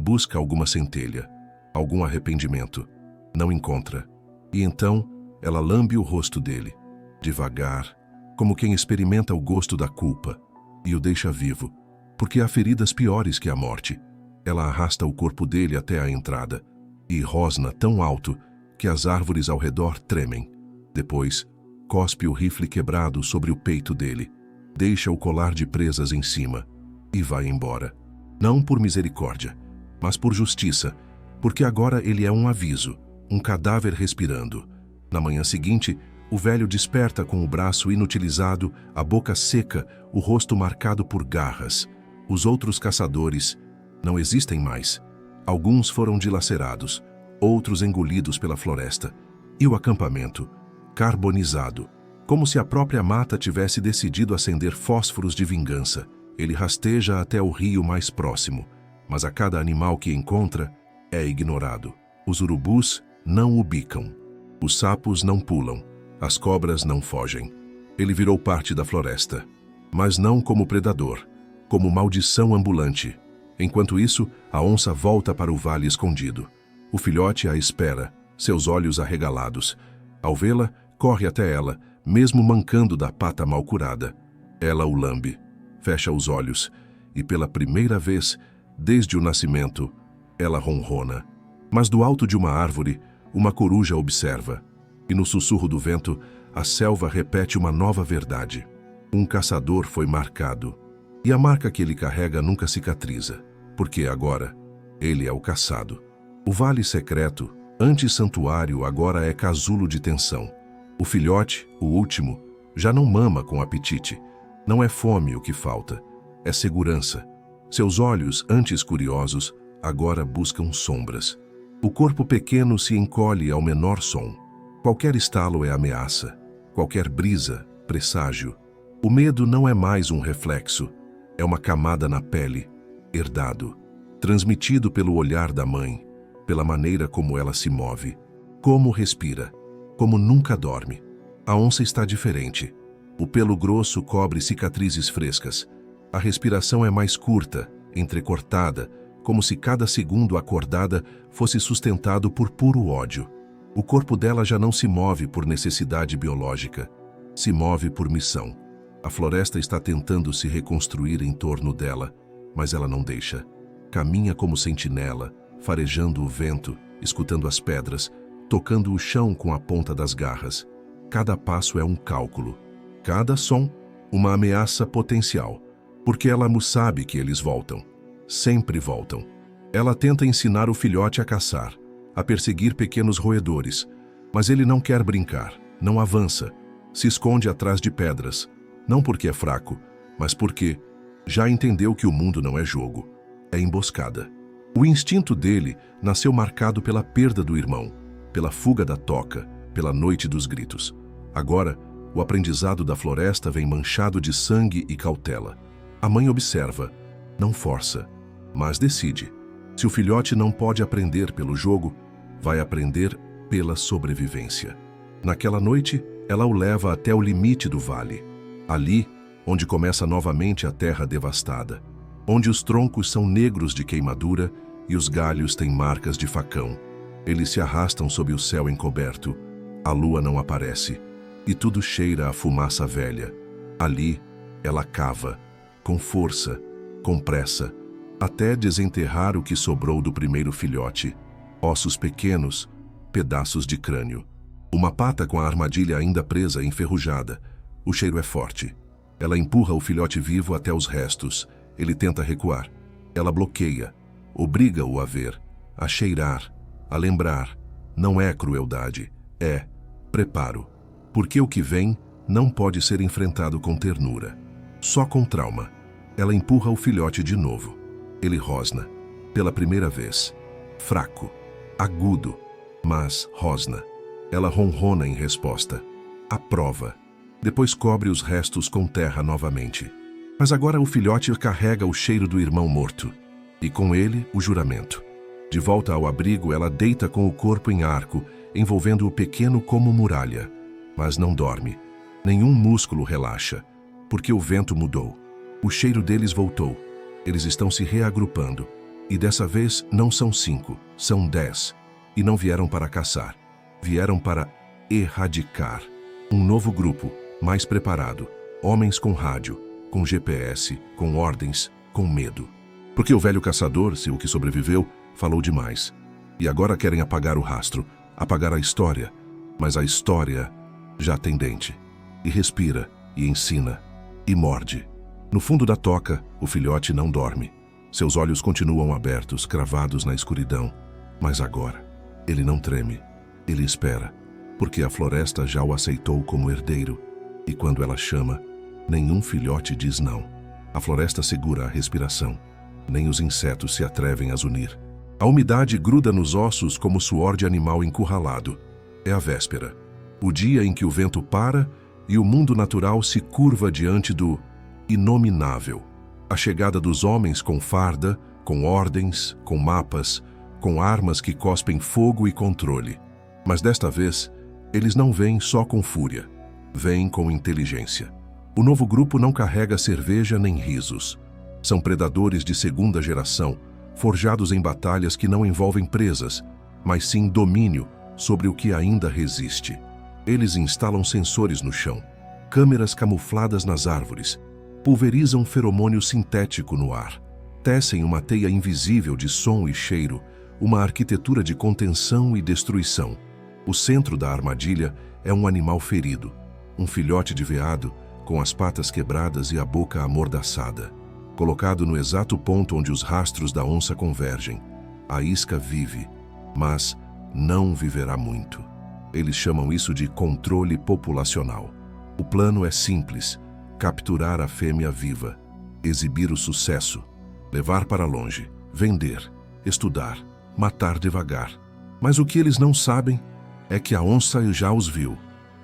busca alguma centelha, algum arrependimento. Não encontra. E então, ela lambe o rosto dele, devagar, como quem experimenta o gosto da culpa, e o deixa vivo, porque há feridas piores que a morte. Ela arrasta o corpo dele até a entrada e rosna tão alto que as árvores ao redor tremem. Depois, cospe o rifle quebrado sobre o peito dele, deixa o colar de presas em cima e vai embora. Não por misericórdia, mas por justiça, porque agora ele é um aviso, um cadáver respirando. Na manhã seguinte, o velho desperta com o braço inutilizado, a boca seca, o rosto marcado por garras. Os outros caçadores não existem mais. Alguns foram dilacerados, outros engolidos pela floresta. E o acampamento, carbonizado, como se a própria mata tivesse decidido acender fósforos de vingança. Ele rasteja até o rio mais próximo, mas a cada animal que encontra é ignorado. Os urubus não o bicam. Os sapos não pulam. As cobras não fogem. Ele virou parte da floresta, mas não como predador, como maldição ambulante. Enquanto isso, a onça volta para o vale escondido. O filhote a espera, seus olhos arregalados. Ao vê-la, corre até ela, mesmo mancando da pata mal curada. Ela o lambe, fecha os olhos e, pela primeira vez, desde o nascimento, ela ronrona. Mas do alto de uma árvore, uma coruja observa. E no sussurro do vento, a selva repete uma nova verdade. Um caçador foi marcado. E a marca que ele carrega nunca cicatriza, porque agora ele é o caçado. O vale secreto, antes santuário, agora é casulo de tensão. O filhote, o último, já não mama com apetite. Não é fome o que falta, é segurança. Seus olhos, antes curiosos, agora buscam sombras. O corpo pequeno se encolhe ao menor som. Qualquer estalo é ameaça, qualquer brisa, presságio. O medo não é mais um reflexo, é uma camada na pele, herdado, transmitido pelo olhar da mãe, pela maneira como ela se move, como respira, como nunca dorme. A onça está diferente. O pelo grosso cobre cicatrizes frescas. A respiração é mais curta, entrecortada, como se cada segundo acordada fosse sustentado por puro ódio. O corpo dela já não se move por necessidade biológica, se move por missão. A floresta está tentando se reconstruir em torno dela, mas ela não deixa. Caminha como sentinela, farejando o vento, escutando as pedras, tocando o chão com a ponta das garras. Cada passo é um cálculo. Cada som, uma ameaça potencial. Porque ela sabe que eles voltam. Sempre voltam. Ela tenta ensinar o filhote a caçar, a perseguir pequenos roedores. Mas ele não quer brincar, não avança. Se esconde atrás de pedras. Não porque é fraco, mas porque já entendeu que o mundo não é jogo. É emboscada. O instinto dele nasceu marcado pela perda do irmão, pela fuga da toca, pela noite dos gritos. Agora, o aprendizado da floresta vem manchado de sangue e cautela. A mãe observa, não força, mas decide. Se o filhote não pode aprender pelo jogo, vai aprender pela sobrevivência. Naquela noite, ela o leva até o limite do vale. Ali, onde começa novamente a terra devastada. Onde os troncos são negros de queimadura e os galhos têm marcas de facão. Eles se arrastam sob o céu encoberto. A lua não aparece. E tudo cheira a fumaça velha. Ali, ela cava, com força, com pressa, até desenterrar o que sobrou do primeiro filhote. Ossos pequenos, pedaços de crânio. Uma pata com a armadilha ainda presa, enferrujada. O cheiro é forte. Ela empurra o filhote vivo até os restos. Ele tenta recuar. Ela bloqueia. Obriga-o a ver, a cheirar, a lembrar. Não é crueldade, é preparo. Porque o que vem não pode ser enfrentado com ternura. Só com trauma. Ela empurra o filhote de novo. Ele rosna. Pela primeira vez. Fraco. Agudo. Mas rosna. Ela ronrona em resposta. Aprova. Depois cobre os restos com terra novamente. Mas agora o filhote carrega o cheiro do irmão morto. E com ele, o juramento. De volta ao abrigo, ela deita com o corpo em arco, envolvendo o pequeno como muralha. Mas não dorme. Nenhum músculo relaxa, porque o vento mudou. O cheiro deles voltou. Eles estão se reagrupando. E dessa vez não são 5, são 10. E não vieram para caçar. Vieram para erradicar. Um novo grupo, mais preparado. Homens com rádio, com GPS, com ordens, com medo. Porque o velho caçador, se o que sobreviveu, falou demais. E agora querem apagar o rastro, apagar a história. Mas a história já tem dente. E respira, e ensina, e morde. No fundo da toca, o filhote não dorme. Seus olhos continuam abertos, cravados na escuridão. Mas agora, ele não treme. Ele espera, porque a floresta já o aceitou como herdeiro. E quando ela chama, nenhum filhote diz não. A floresta segura a respiração. Nem os insetos se atrevem a zunir. A umidade gruda nos ossos como suor de animal encurralado. É a véspera. O dia em que o vento para e o mundo natural se curva diante do inominável. A chegada dos homens com farda, com ordens, com mapas, com armas que cospem fogo e controle. Mas desta vez, eles não vêm só com fúria. Vêm com inteligência. O novo grupo não carrega cerveja nem risos. São predadores de segunda geração, forjados em batalhas que não envolvem presas, mas sim domínio sobre o que ainda resiste. Eles instalam sensores no chão, câmeras camufladas nas árvores, pulverizam feromônio sintético no ar, tecem uma teia invisível de som e cheiro, uma arquitetura de contenção e destruição. O centro da armadilha é um animal ferido, um filhote de veado com as patas quebradas e a boca amordaçada. Colocado no exato ponto onde os rastros da onça convergem, a isca vive, mas não viverá muito. Eles chamam isso de controle populacional. O plano é simples: capturar a fêmea viva, exibir o sucesso, levar para longe, vender, estudar, matar devagar. Mas o que eles não sabem é que a onça já os viu.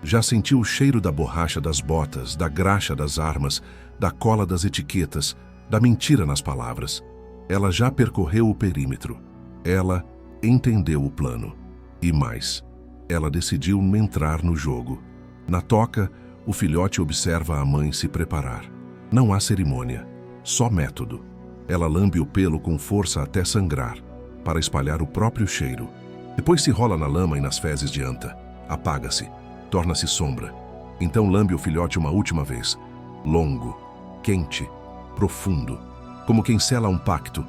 Já sentiu o cheiro da borracha das botas, da graxa das armas, da cola das etiquetas, da mentira nas palavras. Ela já percorreu o perímetro. Ela entendeu o plano. E mais, ela decidiu entrar no jogo. Na toca, o filhote observa a mãe se preparar. Não há cerimônia, só método. Ela lambe o pelo com força até sangrar, para espalhar o próprio cheiro. Depois se rola na lama e nas fezes de anta. Apaga-se, torna-se sombra. Então lambe o filhote uma última vez. Longo, quente, profundo, como quem sela um pacto,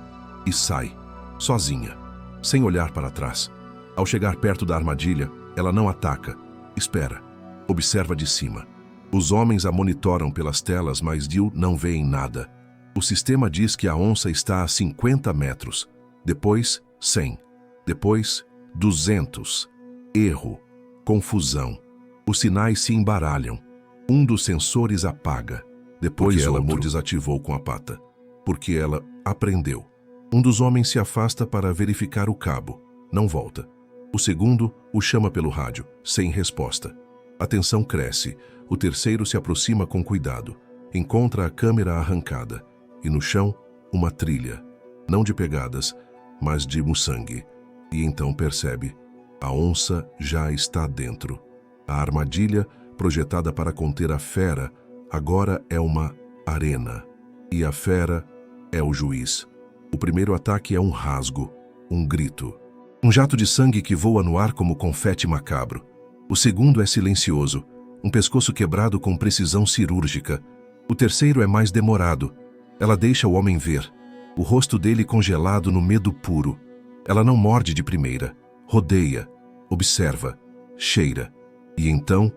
e sai, sozinha, sem olhar para trás. Ao chegar perto da armadilha, ela não ataca, espera, observa de cima. Os homens a monitoram pelas telas, mas Jill não vê nada. O sistema diz que a onça está a 50 metros, depois 100, depois 200. Erro, confusão. Os sinais se embaralham. Um dos sensores apaga. Depois ela o desativou com a pata. Porque ela aprendeu. Um dos homens se afasta para verificar o cabo. Não volta. O segundo o chama pelo rádio, sem resposta. A tensão cresce. O terceiro se aproxima com cuidado. Encontra a câmera arrancada. E no chão, uma trilha. Não de pegadas, mas de muçangue. E então percebe. A onça já está dentro. A armadilha, projetada para conter a fera, agora é uma arena. E a fera é o juiz. O primeiro ataque é um rasgo, um grito. Um jato de sangue que voa no ar como confete macabro. O segundo é silencioso, um pescoço quebrado com precisão cirúrgica. O terceiro é mais demorado. Ela deixa o homem ver, o rosto dele congelado no medo puro. Ela não morde de primeira, rodeia, observa, cheira. E então,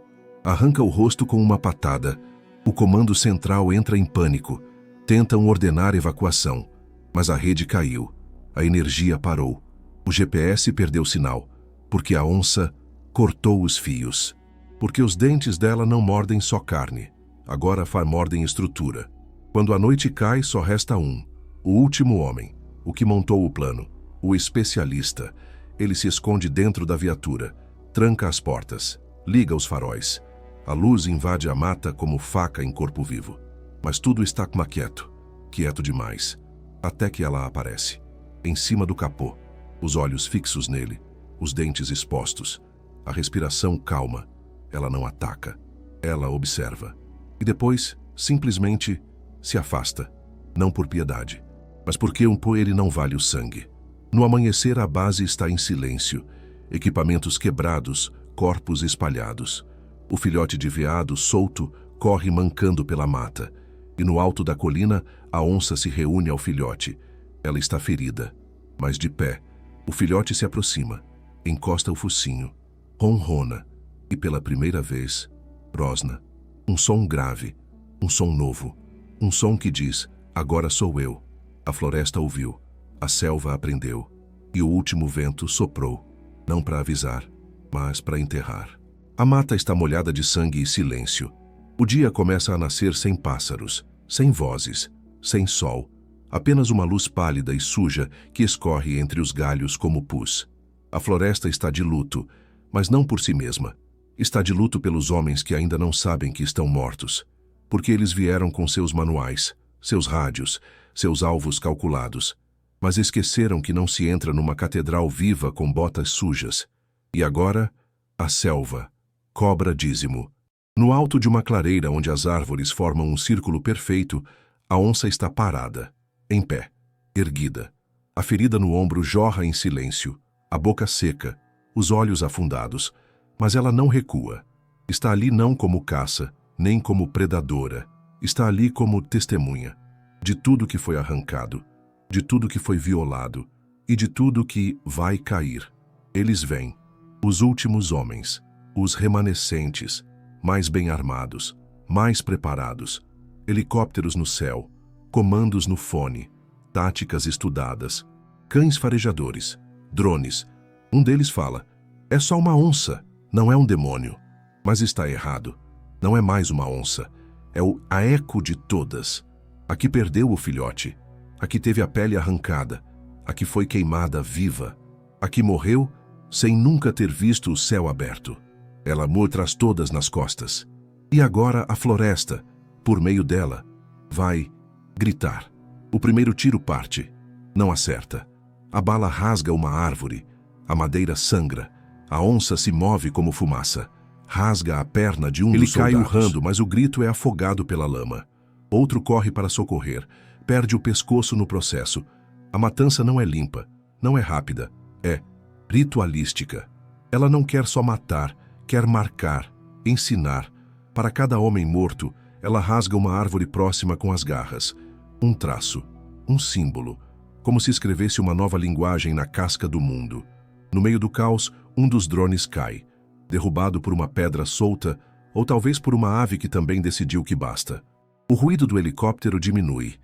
arranca o rosto com uma patada. O comando central entra em pânico. Tentam ordenar evacuação, mas a rede caiu. A energia parou. O GPS perdeu sinal, porque a onça cortou os fios. Porque os dentes dela não mordem só carne, agora mordem estrutura. Quando a noite cai, só resta um, o último homem, o que montou o plano, o especialista. Ele se esconde dentro da viatura, tranca as portas, liga os faróis. A luz invade a mata como faca em corpo vivo. Mas tudo está quieto, quieto demais, até que ela aparece, em cima do capô, os olhos fixos nele, os dentes expostos, a respiração calma. Ela não ataca, ela observa. E depois, simplesmente, se afasta, não por piedade, mas porque ele não vale o sangue. No amanhecer, a base está em silêncio, equipamentos quebrados, corpos espalhados. O filhote de veado, solto, corre mancando pela mata. E no alto da colina, a onça se reúne ao filhote. Ela está ferida, mas de pé. O filhote se aproxima, encosta o focinho, ronrona, e pela primeira vez, rosna. Um som grave, um som novo, um som que diz, agora sou eu. A floresta ouviu, a selva aprendeu, e o último vento soprou, não para avisar, mas para enterrar. A mata está molhada de sangue e silêncio. O dia começa a nascer sem pássaros, sem vozes, sem sol, apenas uma luz pálida e suja que escorre entre os galhos como pus. A floresta está de luto, mas não por si mesma. Está de luto pelos homens que ainda não sabem que estão mortos, porque eles vieram com seus manuais, seus rádios, seus alvos calculados, mas esqueceram que não se entra numa catedral viva com botas sujas. E agora, a selva cobra dízimo. No alto de uma clareira onde as árvores formam um círculo perfeito, a onça está parada, em pé, erguida. A ferida no ombro jorra em silêncio, a boca seca, os olhos afundados, mas ela não recua. Está ali não como caça, nem como predadora. Está ali como testemunha de tudo que foi arrancado, de tudo que foi violado e de tudo que vai cair. Eles vêm, os últimos homens, os remanescentes, mais bem armados, mais preparados, helicópteros no céu, comandos no fone, táticas estudadas, cães farejadores, drones. Um deles fala, é só uma onça, não é um demônio. Mas está errado. Não é mais uma onça. É o Aeco de todas. A que perdeu o filhote. A que teve a pele arrancada. A que foi queimada viva. A que morreu sem nunca ter visto o céu aberto. Ela traz todas nas costas. E agora a floresta, por meio dela, vai gritar. O primeiro tiro parte. Não acerta. A bala rasga uma árvore. A madeira sangra. A onça se move como fumaça. Rasga a perna de um dos soldados. Ele cai urrando, mas o grito é afogado pela lama. Outro corre para socorrer. Perde o pescoço no processo. A matança não é limpa, não é rápida. É ritualística. Ela não quer só matar, quer marcar, ensinar. Para cada homem morto, ela rasga uma árvore próxima com as garras. Um traço, um símbolo. Como se escrevesse uma nova linguagem na casca do mundo. No meio do caos, um dos drones cai, derrubado por uma pedra solta ou talvez por uma ave que também decidiu que basta. O ruído do helicóptero diminui,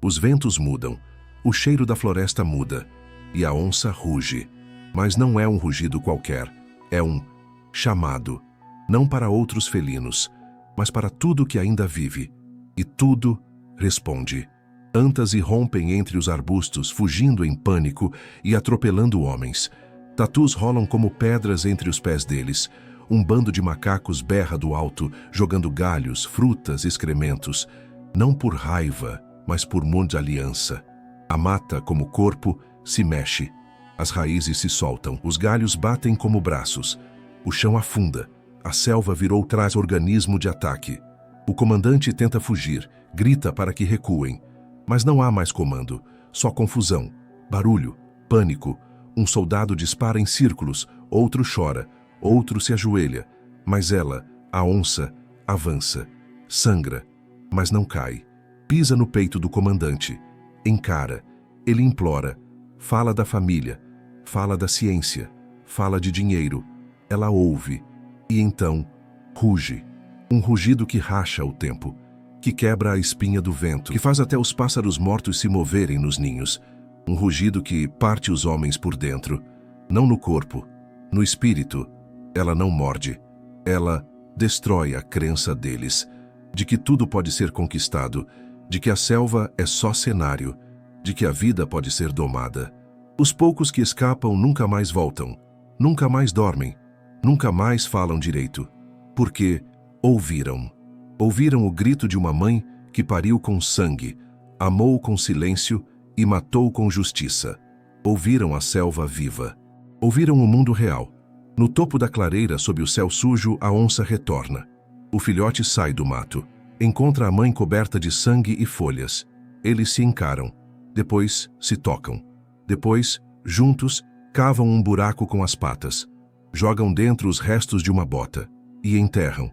os ventos mudam, o cheiro da floresta muda e a onça ruge. Mas não é um rugido qualquer, é um chamado, não para outros felinos, mas para tudo que ainda vive. E tudo responde. Antas irrompem entre os arbustos, fugindo em pânico e atropelando homens. Tatus rolam como pedras entre os pés deles. Um bando de macacos berra do alto, jogando galhos, frutas, excrementos. Não por raiva, mas por aliança. A mata, como corpo, se mexe. As raízes se soltam, os galhos batem como braços. O chão afunda. A selva virou organismo de ataque. O comandante tenta fugir, grita para que recuem. Mas não há mais comando, só confusão, barulho, pânico. Um soldado dispara em círculos, outro chora, outro se ajoelha. Mas ela, a onça, avança, sangra, mas não cai. Pisa no peito do comandante, encara, ele implora, fala da família, fala da ciência, fala de dinheiro. Ela ouve, e então ruge. Um rugido que racha o tempo, que quebra a espinha do vento, que faz até os pássaros mortos se moverem nos ninhos. Um rugido que parte os homens por dentro, não no corpo, no espírito. Ela não morde, ela destrói a crença deles, de que tudo pode ser conquistado, de que a selva é só cenário, de que a vida pode ser domada. Os poucos que escapam nunca mais voltam, nunca mais dormem, nunca mais falam direito, porque ouviram. Ouviram o grito de uma mãe que pariu com sangue, amou com silêncio e matou com justiça. Ouviram a selva viva. Ouviram o mundo real. No topo da clareira, sob o céu sujo, a onça retorna. O filhote sai do mato. Encontra a mãe coberta de sangue e folhas. Eles se encaram. Depois se tocam. Depois, juntos, cavam um buraco com as patas. Jogam dentro os restos de uma bota. E enterram.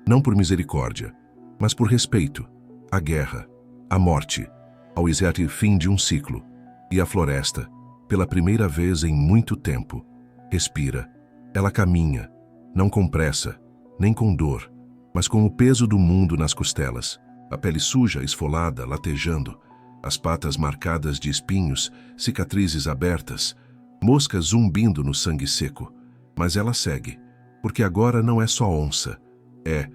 Não por misericórdia, mas por respeito. À guerra, à morte, ao exato fim de um ciclo. E a floresta, pela primeira vez em muito tempo, respira. Ela caminha, não com pressa, nem com dor, mas com o peso do mundo nas costelas. A pele suja, esfolada, latejando, as patas marcadas de espinhos, cicatrizes abertas, moscas zumbindo no sangue seco. Mas ela segue, porque agora não é só onça, é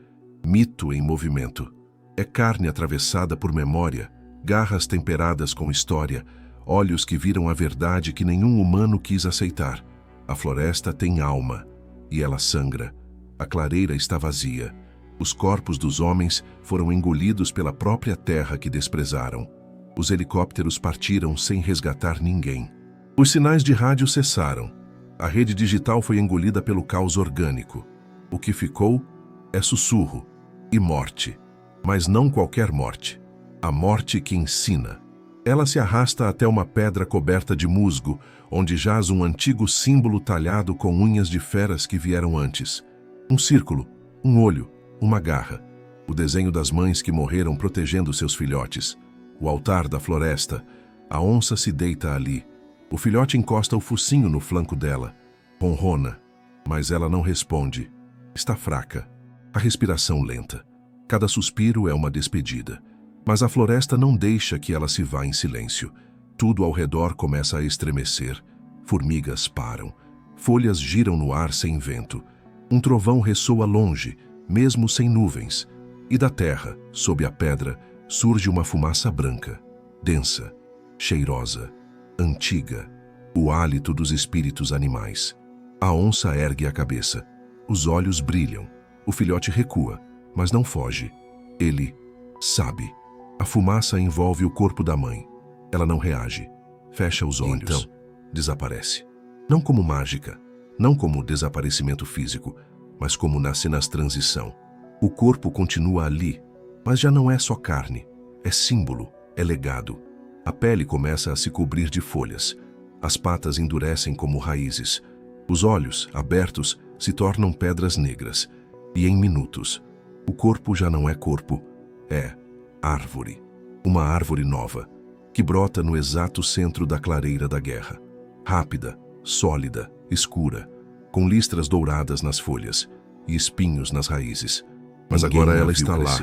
mito em movimento. É carne atravessada por memória, garras temperadas com história, olhos que viram a verdade que nenhum humano quis aceitar. A floresta tem alma, e ela sangra. A clareira está vazia. Os corpos dos homens foram engolidos pela própria terra que desprezaram. Os helicópteros partiram sem resgatar ninguém. Os sinais de rádio cessaram. A rede digital foi engolida pelo caos orgânico. O que ficou é sussurro e morte. Mas não qualquer morte. A morte que ensina. Ela se arrasta até uma pedra coberta de musgo, onde jaz um antigo símbolo talhado com unhas de feras que vieram antes. Um círculo, um olho, uma garra. O desenho das mães que morreram protegendo seus filhotes. O altar da floresta. A onça se deita ali. O filhote encosta o focinho no flanco dela. Ronrona, mas ela não responde. Está fraca. A respiração lenta. Cada suspiro é uma despedida. Mas a floresta não deixa que ela se vá em silêncio. Tudo ao redor começa a estremecer. Formigas param. Folhas giram no ar sem vento. Um trovão ressoa longe, mesmo sem nuvens. E da terra, sob a pedra, surge uma fumaça branca, densa, cheirosa, antiga, o hálito dos espíritos animais. A onça ergue a cabeça. Os olhos brilham. O filhote recua, mas não foge. Ele sabe. A fumaça envolve o corpo da mãe. Ela não reage. Fecha os olhos. Então, desaparece. Não como mágica, não como desaparecimento físico, mas como na cenas transição. O corpo continua ali, mas já não é só carne. É símbolo, é legado. A pele começa a se cobrir de folhas. As patas endurecem como raízes. Os olhos, abertos, se tornam pedras negras. E em minutos, o corpo já não é corpo, é árvore. Uma árvore nova, que brota no exato centro da clareira da guerra. Rápida, sólida, escura, com listras douradas nas folhas e espinhos nas raízes. Mas agora ela está lá,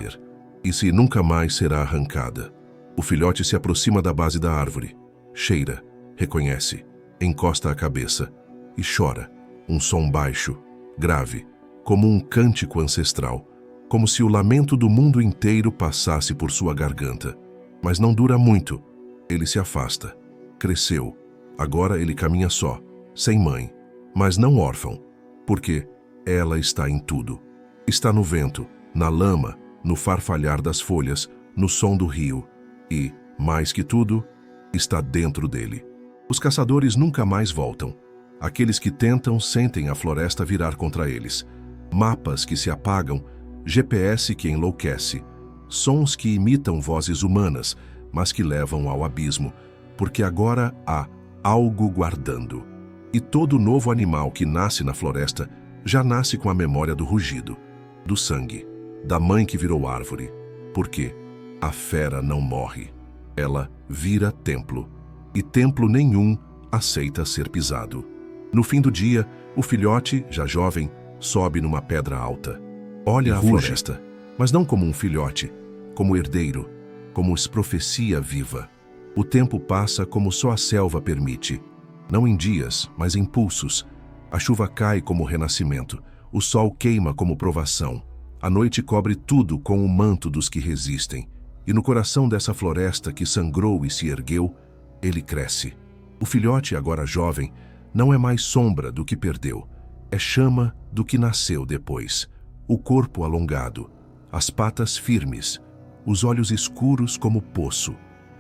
e se nunca mais será arrancada. O filhote se aproxima da base da árvore, cheira, reconhece, encosta a cabeça e chora. Um som baixo, grave, como um cântico ancestral, como se o lamento do mundo inteiro passasse por sua garganta. Mas não dura muito. Ele se afasta. Cresceu. Agora ele caminha só, sem mãe, mas não órfão, porque ela está em tudo. Está no vento, na lama, no farfalhar das folhas, no som do rio e, mais que tudo, está dentro dele. Os caçadores nunca mais voltam. Aqueles que tentam sentem a floresta virar contra eles. Mapas que se apagam, GPS que enlouquece, sons que imitam vozes humanas, mas que levam ao abismo, porque agora há algo guardando. E todo novo animal que nasce na floresta já nasce com a memória do rugido, do sangue, da mãe que virou árvore, porque a fera não morre. Ela vira templo, e templo nenhum aceita ser pisado. No fim do dia, o filhote, já jovem, sobe numa pedra alta. Olha a floresta, mas não como um filhote, como herdeiro, como profecia viva. O tempo passa como só a selva permite, não em dias, mas em pulsos. A chuva cai como renascimento, o sol queima como provação. A noite cobre tudo com o manto dos que resistem. E no coração dessa floresta que sangrou e se ergueu, ele cresce. O filhote, agora jovem, não é mais sombra do que perdeu, é chama do que nasceu depois. O corpo alongado, as patas firmes, os olhos escuros como poço.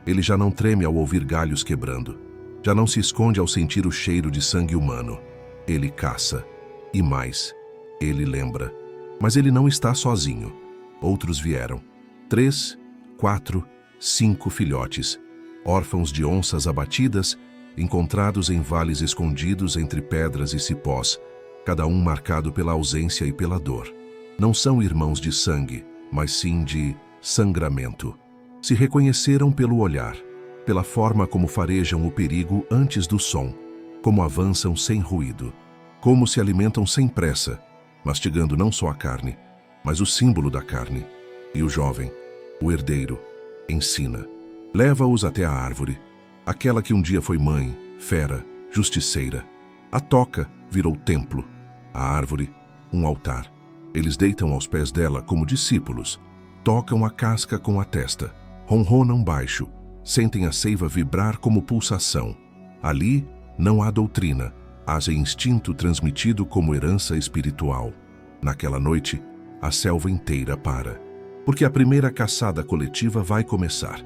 Ele já não treme ao ouvir galhos quebrando, já não se esconde ao sentir o cheiro de sangue humano. Ele caça, e mais, ele lembra. Mas ele não está sozinho. Outros vieram. 3, 4, 5 filhotes, órfãos de onças abatidas, encontrados em vales escondidos entre pedras e cipós, cada um marcado pela ausência e pela dor. Não são irmãos de sangue, mas sim de sangramento. Se reconheceram pelo olhar. pela forma como farejam o perigo antes do som, como avançam sem ruído, como se alimentam sem pressa, mastigando não só a carne, mas o símbolo da carne. E o jovem, o herdeiro, ensina. Leva-os até a árvore, aquela que um dia foi mãe, fera, justiceira. A toca virou templo, a árvore, um altar. Eles deitam aos pés dela como discípulos, tocam a casca com a testa, ronronam baixo, sentem a seiva vibrar como pulsação. Ali não há doutrina, haja instinto transmitido como herança espiritual. Naquela noite, a selva inteira para, porque a primeira caçada coletiva vai começar.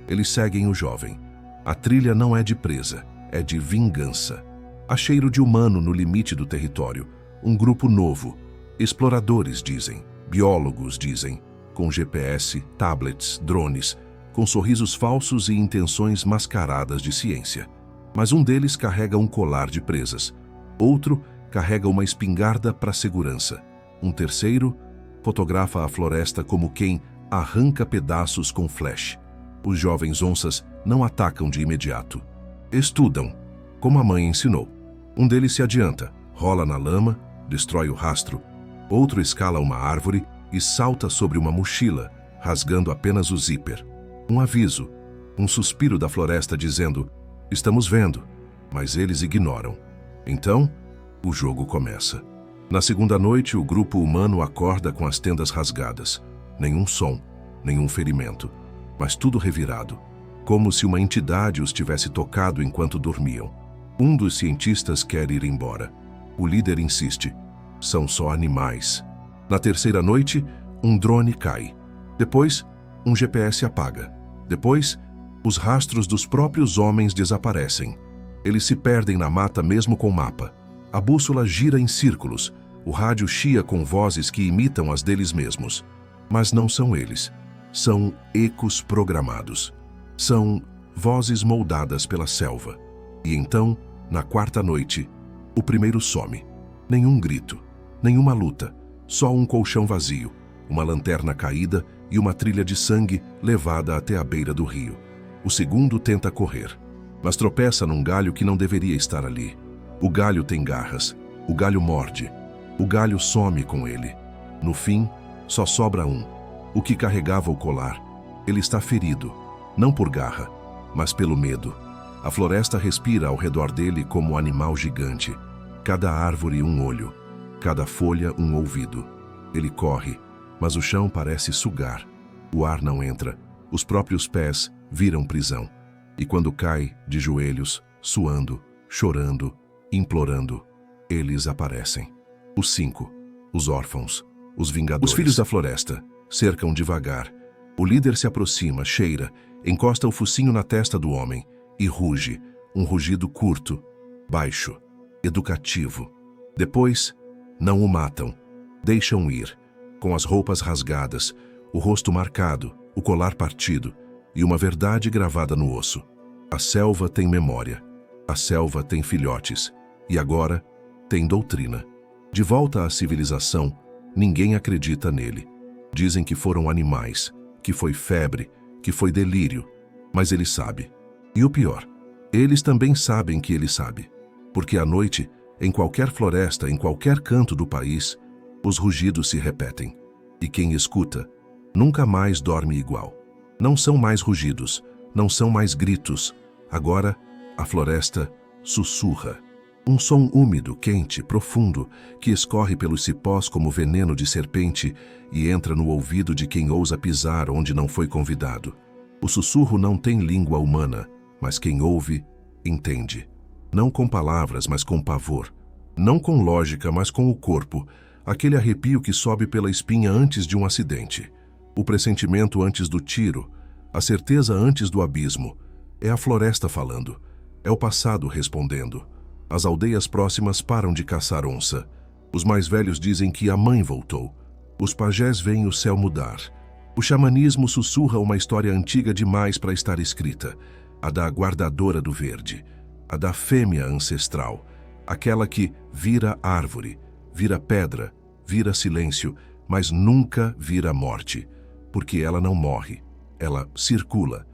Eles seguem o jovem. A trilha não é de presa, é de vingança. Há cheiro de humano no limite do território, um grupo novo. Exploradores dizem, biólogos dizem, com GPS, tablets, drones, com sorrisos falsos e intenções mascaradas de ciência. Mas um deles carrega um colar de presas, outro carrega uma espingarda para segurança. Um terceiro fotografa a floresta como quem arranca pedaços com flash. Os jovens onças não atacam de imediato. Estudam, como a mãe ensinou. Um deles se adianta, rola na lama, destrói o rastro. Outro escala uma árvore e salta sobre uma mochila, rasgando apenas o zíper. Um aviso, um suspiro da floresta dizendo, estamos vendo, mas eles ignoram. Então, o jogo começa. Na segunda noite, o grupo humano acorda com as tendas rasgadas. Nenhum som, nenhum ferimento, mas tudo revirado, como se uma entidade os tivesse tocado enquanto dormiam. Um dos cientistas quer ir embora. O líder insiste. São só animais. Na terceira noite, um drone cai. Depois, um GPS apaga. Depois, os rastros dos próprios homens desaparecem. Eles se perdem na mata mesmo com mapa. A bússola gira em círculos. O rádio chia com vozes que imitam as deles mesmos. Mas não são eles. São ecos programados. São vozes moldadas pela selva. E então, na quarta noite, o primeiro some. Nenhum grito, nenhuma luta, só um colchão vazio, uma lanterna caída e uma trilha de sangue levada até a beira do rio. O segundo tenta correr, mas tropeça num galho que não deveria estar ali. O galho tem garras, o galho morde, o galho some com ele. No fim, só sobra um, o que carregava o colar. Ele está ferido, não por garra, mas pelo medo. A floresta respira ao redor dele como um animal gigante. Cada árvore um olho, cada folha um ouvido. Ele corre, mas o chão parece sugar. O ar não entra, os próprios pés viram prisão. E quando cai, de joelhos, suando, chorando, implorando, eles aparecem. Os 5, os órfãos, os vingadores. Os filhos da floresta cercam devagar. O líder se aproxima, cheira, encosta o focinho na testa do homem e ruge, um rugido curto, baixo, educativo. Depois, não o matam, deixam ir, com as roupas rasgadas, o rosto marcado, o colar partido e uma verdade gravada no osso. A selva tem memória, a selva tem filhotes e agora tem doutrina. De volta à civilização, ninguém acredita nele. Dizem que foram animais, que foi febre, que foi delírio, mas ele sabe. E o pior, eles também sabem que ele sabe, porque à noite, em qualquer floresta, em qualquer canto do país, os rugidos se repetem. E quem escuta, nunca mais dorme igual. Não são mais rugidos, não são mais gritos. Agora, a floresta sussurra. Um som úmido, quente, profundo, que escorre pelos cipós como veneno de serpente e entra no ouvido de quem ousa pisar onde não foi convidado. O sussurro não tem língua humana, mas quem ouve, entende. Não com palavras, mas com pavor. Não com lógica, mas com o corpo. Aquele arrepio que sobe pela espinha antes de um acidente. O pressentimento antes do tiro. A certeza antes do abismo. É a floresta falando. É o passado respondendo. As aldeias próximas param de caçar onça. Os mais velhos dizem que a mãe voltou. Os pajés veem o céu mudar. O xamanismo sussurra uma história antiga demais para estar escrita. A da guardadora do verde. A da fêmea ancestral. Aquela que vira árvore, vira pedra, vira silêncio, mas nunca vira morte. Porque ela não morre. Ela circula.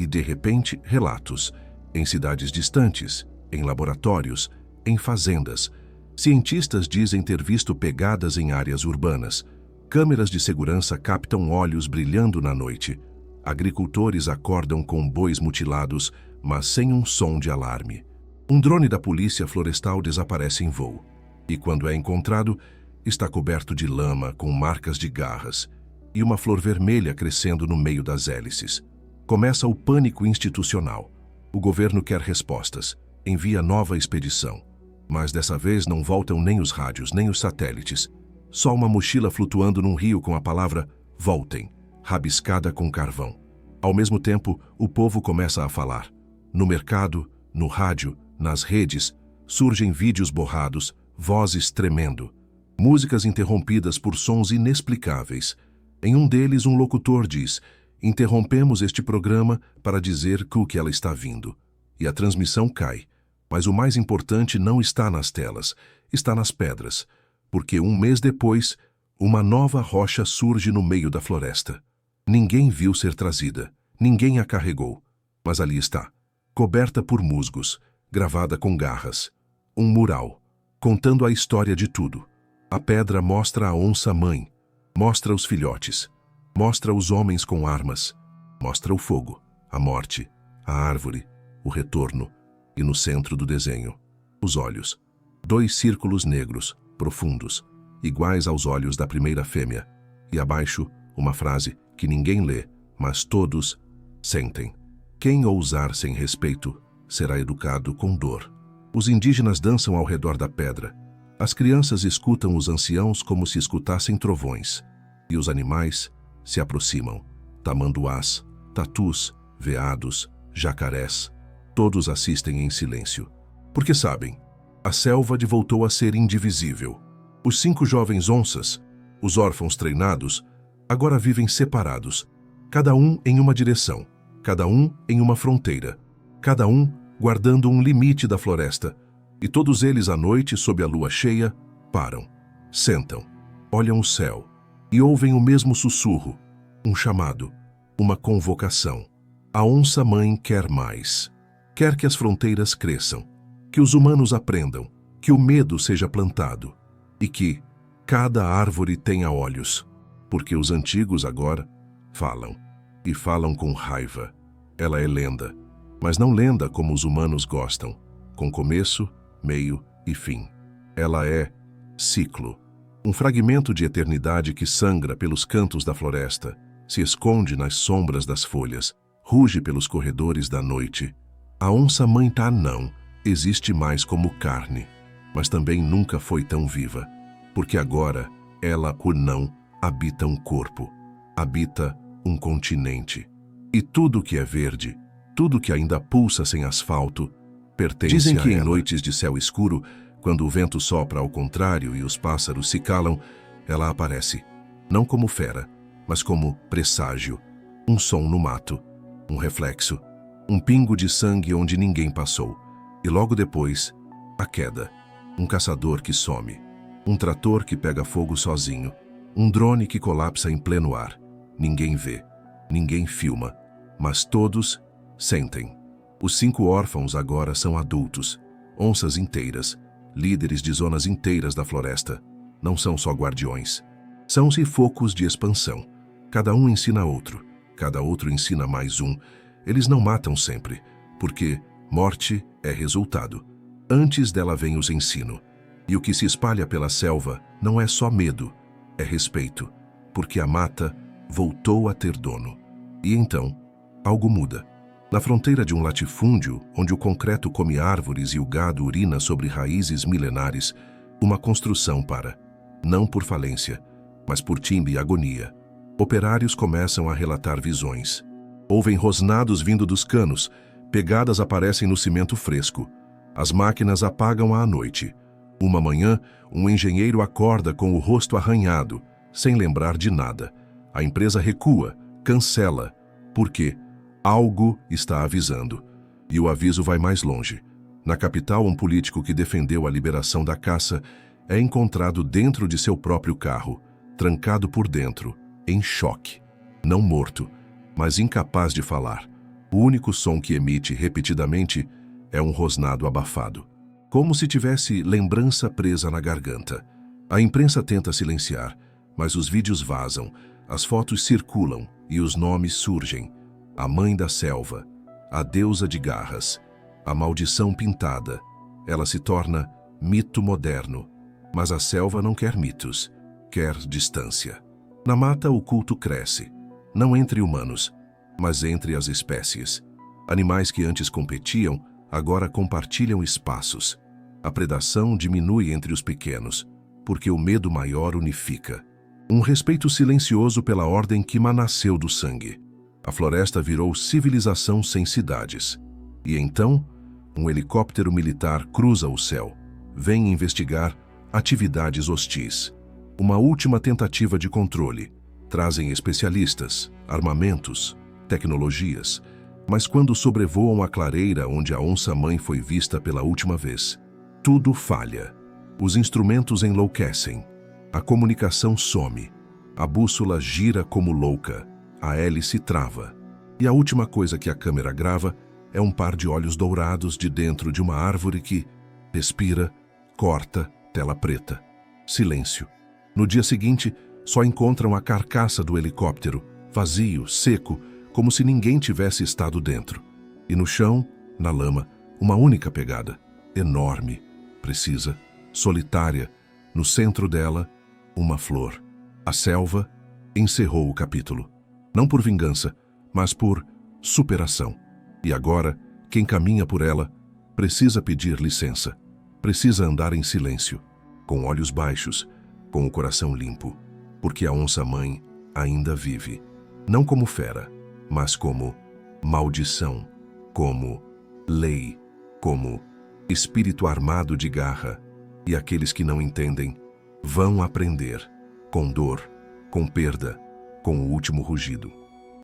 E, de repente, relatos. Em cidades distantes, em laboratórios, em fazendas. Cientistas dizem ter visto pegadas em áreas urbanas. Câmeras de segurança captam olhos brilhando na noite. Agricultores acordam com bois mutilados, mas sem um som de alarme. Um drone da polícia florestal desaparece em voo. E quando é encontrado, está coberto de lama com marcas de garras e uma flor vermelha crescendo no meio das hélices. Começa o pânico institucional. O governo quer respostas, envia nova expedição. Mas dessa vez não voltam nem os rádios, nem os satélites. Só uma mochila flutuando num rio com a palavra "Voltem", rabiscada com carvão. Ao mesmo tempo, o povo começa a falar. No mercado, no rádio, nas redes, surgem vídeos borrados, vozes tremendo. Músicas interrompidas por sons inexplicáveis. Em um deles, um locutor diz: "Interrompemos este programa para dizer que ela está vindo." E a transmissão cai. Mas o mais importante não está nas telas, está nas pedras. Porque um mês depois, uma nova rocha surge no meio da floresta. Ninguém viu ser trazida, ninguém a carregou. Mas ali está, coberta por musgos, gravada com garras. Um mural, contando a história de tudo. A pedra mostra a onça-mãe, mostra os filhotes, mostra os homens com armas, mostra o fogo, a morte, a árvore, o retorno, e no centro do desenho, os olhos. 2 círculos negros, profundos, iguais aos olhos da primeira fêmea, e abaixo, uma frase que ninguém lê, mas todos sentem. Quem ousar sem respeito será educado com dor. Os indígenas dançam ao redor da pedra. As crianças escutam os anciãos como se escutassem trovões. E os animais se aproximam. Tamanduás, tatus, veados, jacarés. Todos assistem em silêncio. Porque sabem, a selva voltou a ser indivisível. Os 5 jovens onças, os órfãos treinados, agora vivem separados. Cada um em uma direção, cada um em uma fronteira. Cada um guardando um limite da floresta. E todos eles à noite, sob a lua cheia, param, sentam, olham o céu e ouvem o mesmo sussurro, um chamado, uma convocação. A onça-mãe quer mais. Quer que as fronteiras cresçam, que os humanos aprendam, que o medo seja plantado e que cada árvore tenha olhos, porque os antigos agora falam, e falam com raiva. Ela é lenda, mas não lenda como os humanos gostam, com começo, meio e fim. Ela é ciclo, um fragmento de eternidade que sangra pelos cantos da floresta, se esconde nas sombras das folhas, ruge pelos corredores da noite. A onça-mãe tá não existe mais como carne, mas também nunca foi tão viva, porque agora ela, o não, habita um corpo, habita um continente. E tudo que é verde, tudo que ainda pulsa sem asfalto, pertence a ela. Dizem que em noites de céu escuro, quando o vento sopra ao contrário e os pássaros se calam, ela aparece, não como fera, mas como presságio, um som no mato, um reflexo, um pingo de sangue onde ninguém passou, e logo depois, a queda, um caçador que some, um trator que pega fogo sozinho, um drone que colapsa em pleno ar. Ninguém vê, ninguém filma, mas todos sentem. Os 5 órfãos agora são adultos, onças inteiras, líderes de zonas inteiras da floresta. Não são só guardiões. São-se focos de expansão. Cada um ensina outro, cada outro ensina mais um. Eles não matam sempre, porque morte é resultado. Antes dela vem os ensino. E o que se espalha pela selva não é só medo, é respeito, porque a mata voltou a ter dono. E então, algo muda. Na fronteira de um latifúndio, onde o concreto come árvores e o gado urina sobre raízes milenares, uma construção para, não por falência, mas por timbre e agonia. Operários começam a relatar visões. Ouvem rosnados vindo dos canos, pegadas aparecem no cimento fresco. As máquinas apagam à noite. Uma manhã, um engenheiro acorda com o rosto arranhado, sem lembrar de nada. A empresa recua, cancela, porque algo está avisando. E o aviso vai mais longe. Na capital, um político que defendeu a liberação da caça é encontrado dentro de seu próprio carro, trancado por dentro, em choque. Não morto, mas incapaz de falar. O único som que emite repetidamente é um rosnado abafado, como se tivesse lembrança presa na garganta. A imprensa tenta silenciar, mas os vídeos vazam, as fotos circulam e os nomes surgem. A mãe da selva, a deusa de garras, a maldição pintada. Ela se torna mito moderno, mas a selva não quer mitos, quer distância. Na mata o culto cresce, não entre humanos, mas entre as espécies. Animais que antes competiam, agora compartilham espaços. A predação diminui entre os pequenos, porque o medo maior unifica. Um respeito silencioso pela ordem que nasceu do sangue. A floresta virou civilização sem cidades. E então, um helicóptero militar cruza o céu. Vem investigar atividades hostis. Uma última tentativa de controle. Trazem especialistas, armamentos, tecnologias, mas quando sobrevoam a clareira onde a onça-mãe foi vista pela última vez, tudo falha. Os instrumentos enlouquecem, a comunicação some, a bússola gira como louca, a hélice trava. E a última coisa que a câmera grava é um par de olhos dourados de dentro de uma árvore que respira, corta, tela preta. Silêncio. No dia seguinte, só encontram a carcaça do helicóptero, vazio, seco, como se ninguém tivesse estado dentro. E no chão, na lama, uma única pegada, enorme, precisa, solitária, no centro dela, uma flor. A selva encerrou o capítulo, não por vingança, mas por superação. E agora, quem caminha por ela precisa pedir licença, precisa andar em silêncio, com olhos baixos, com o coração limpo, porque a onça-mãe ainda vive, não como fera, mas como maldição, como lei, como espírito armado de garra. E aqueles que não entendem vão aprender, com dor, com perda, com o último rugido.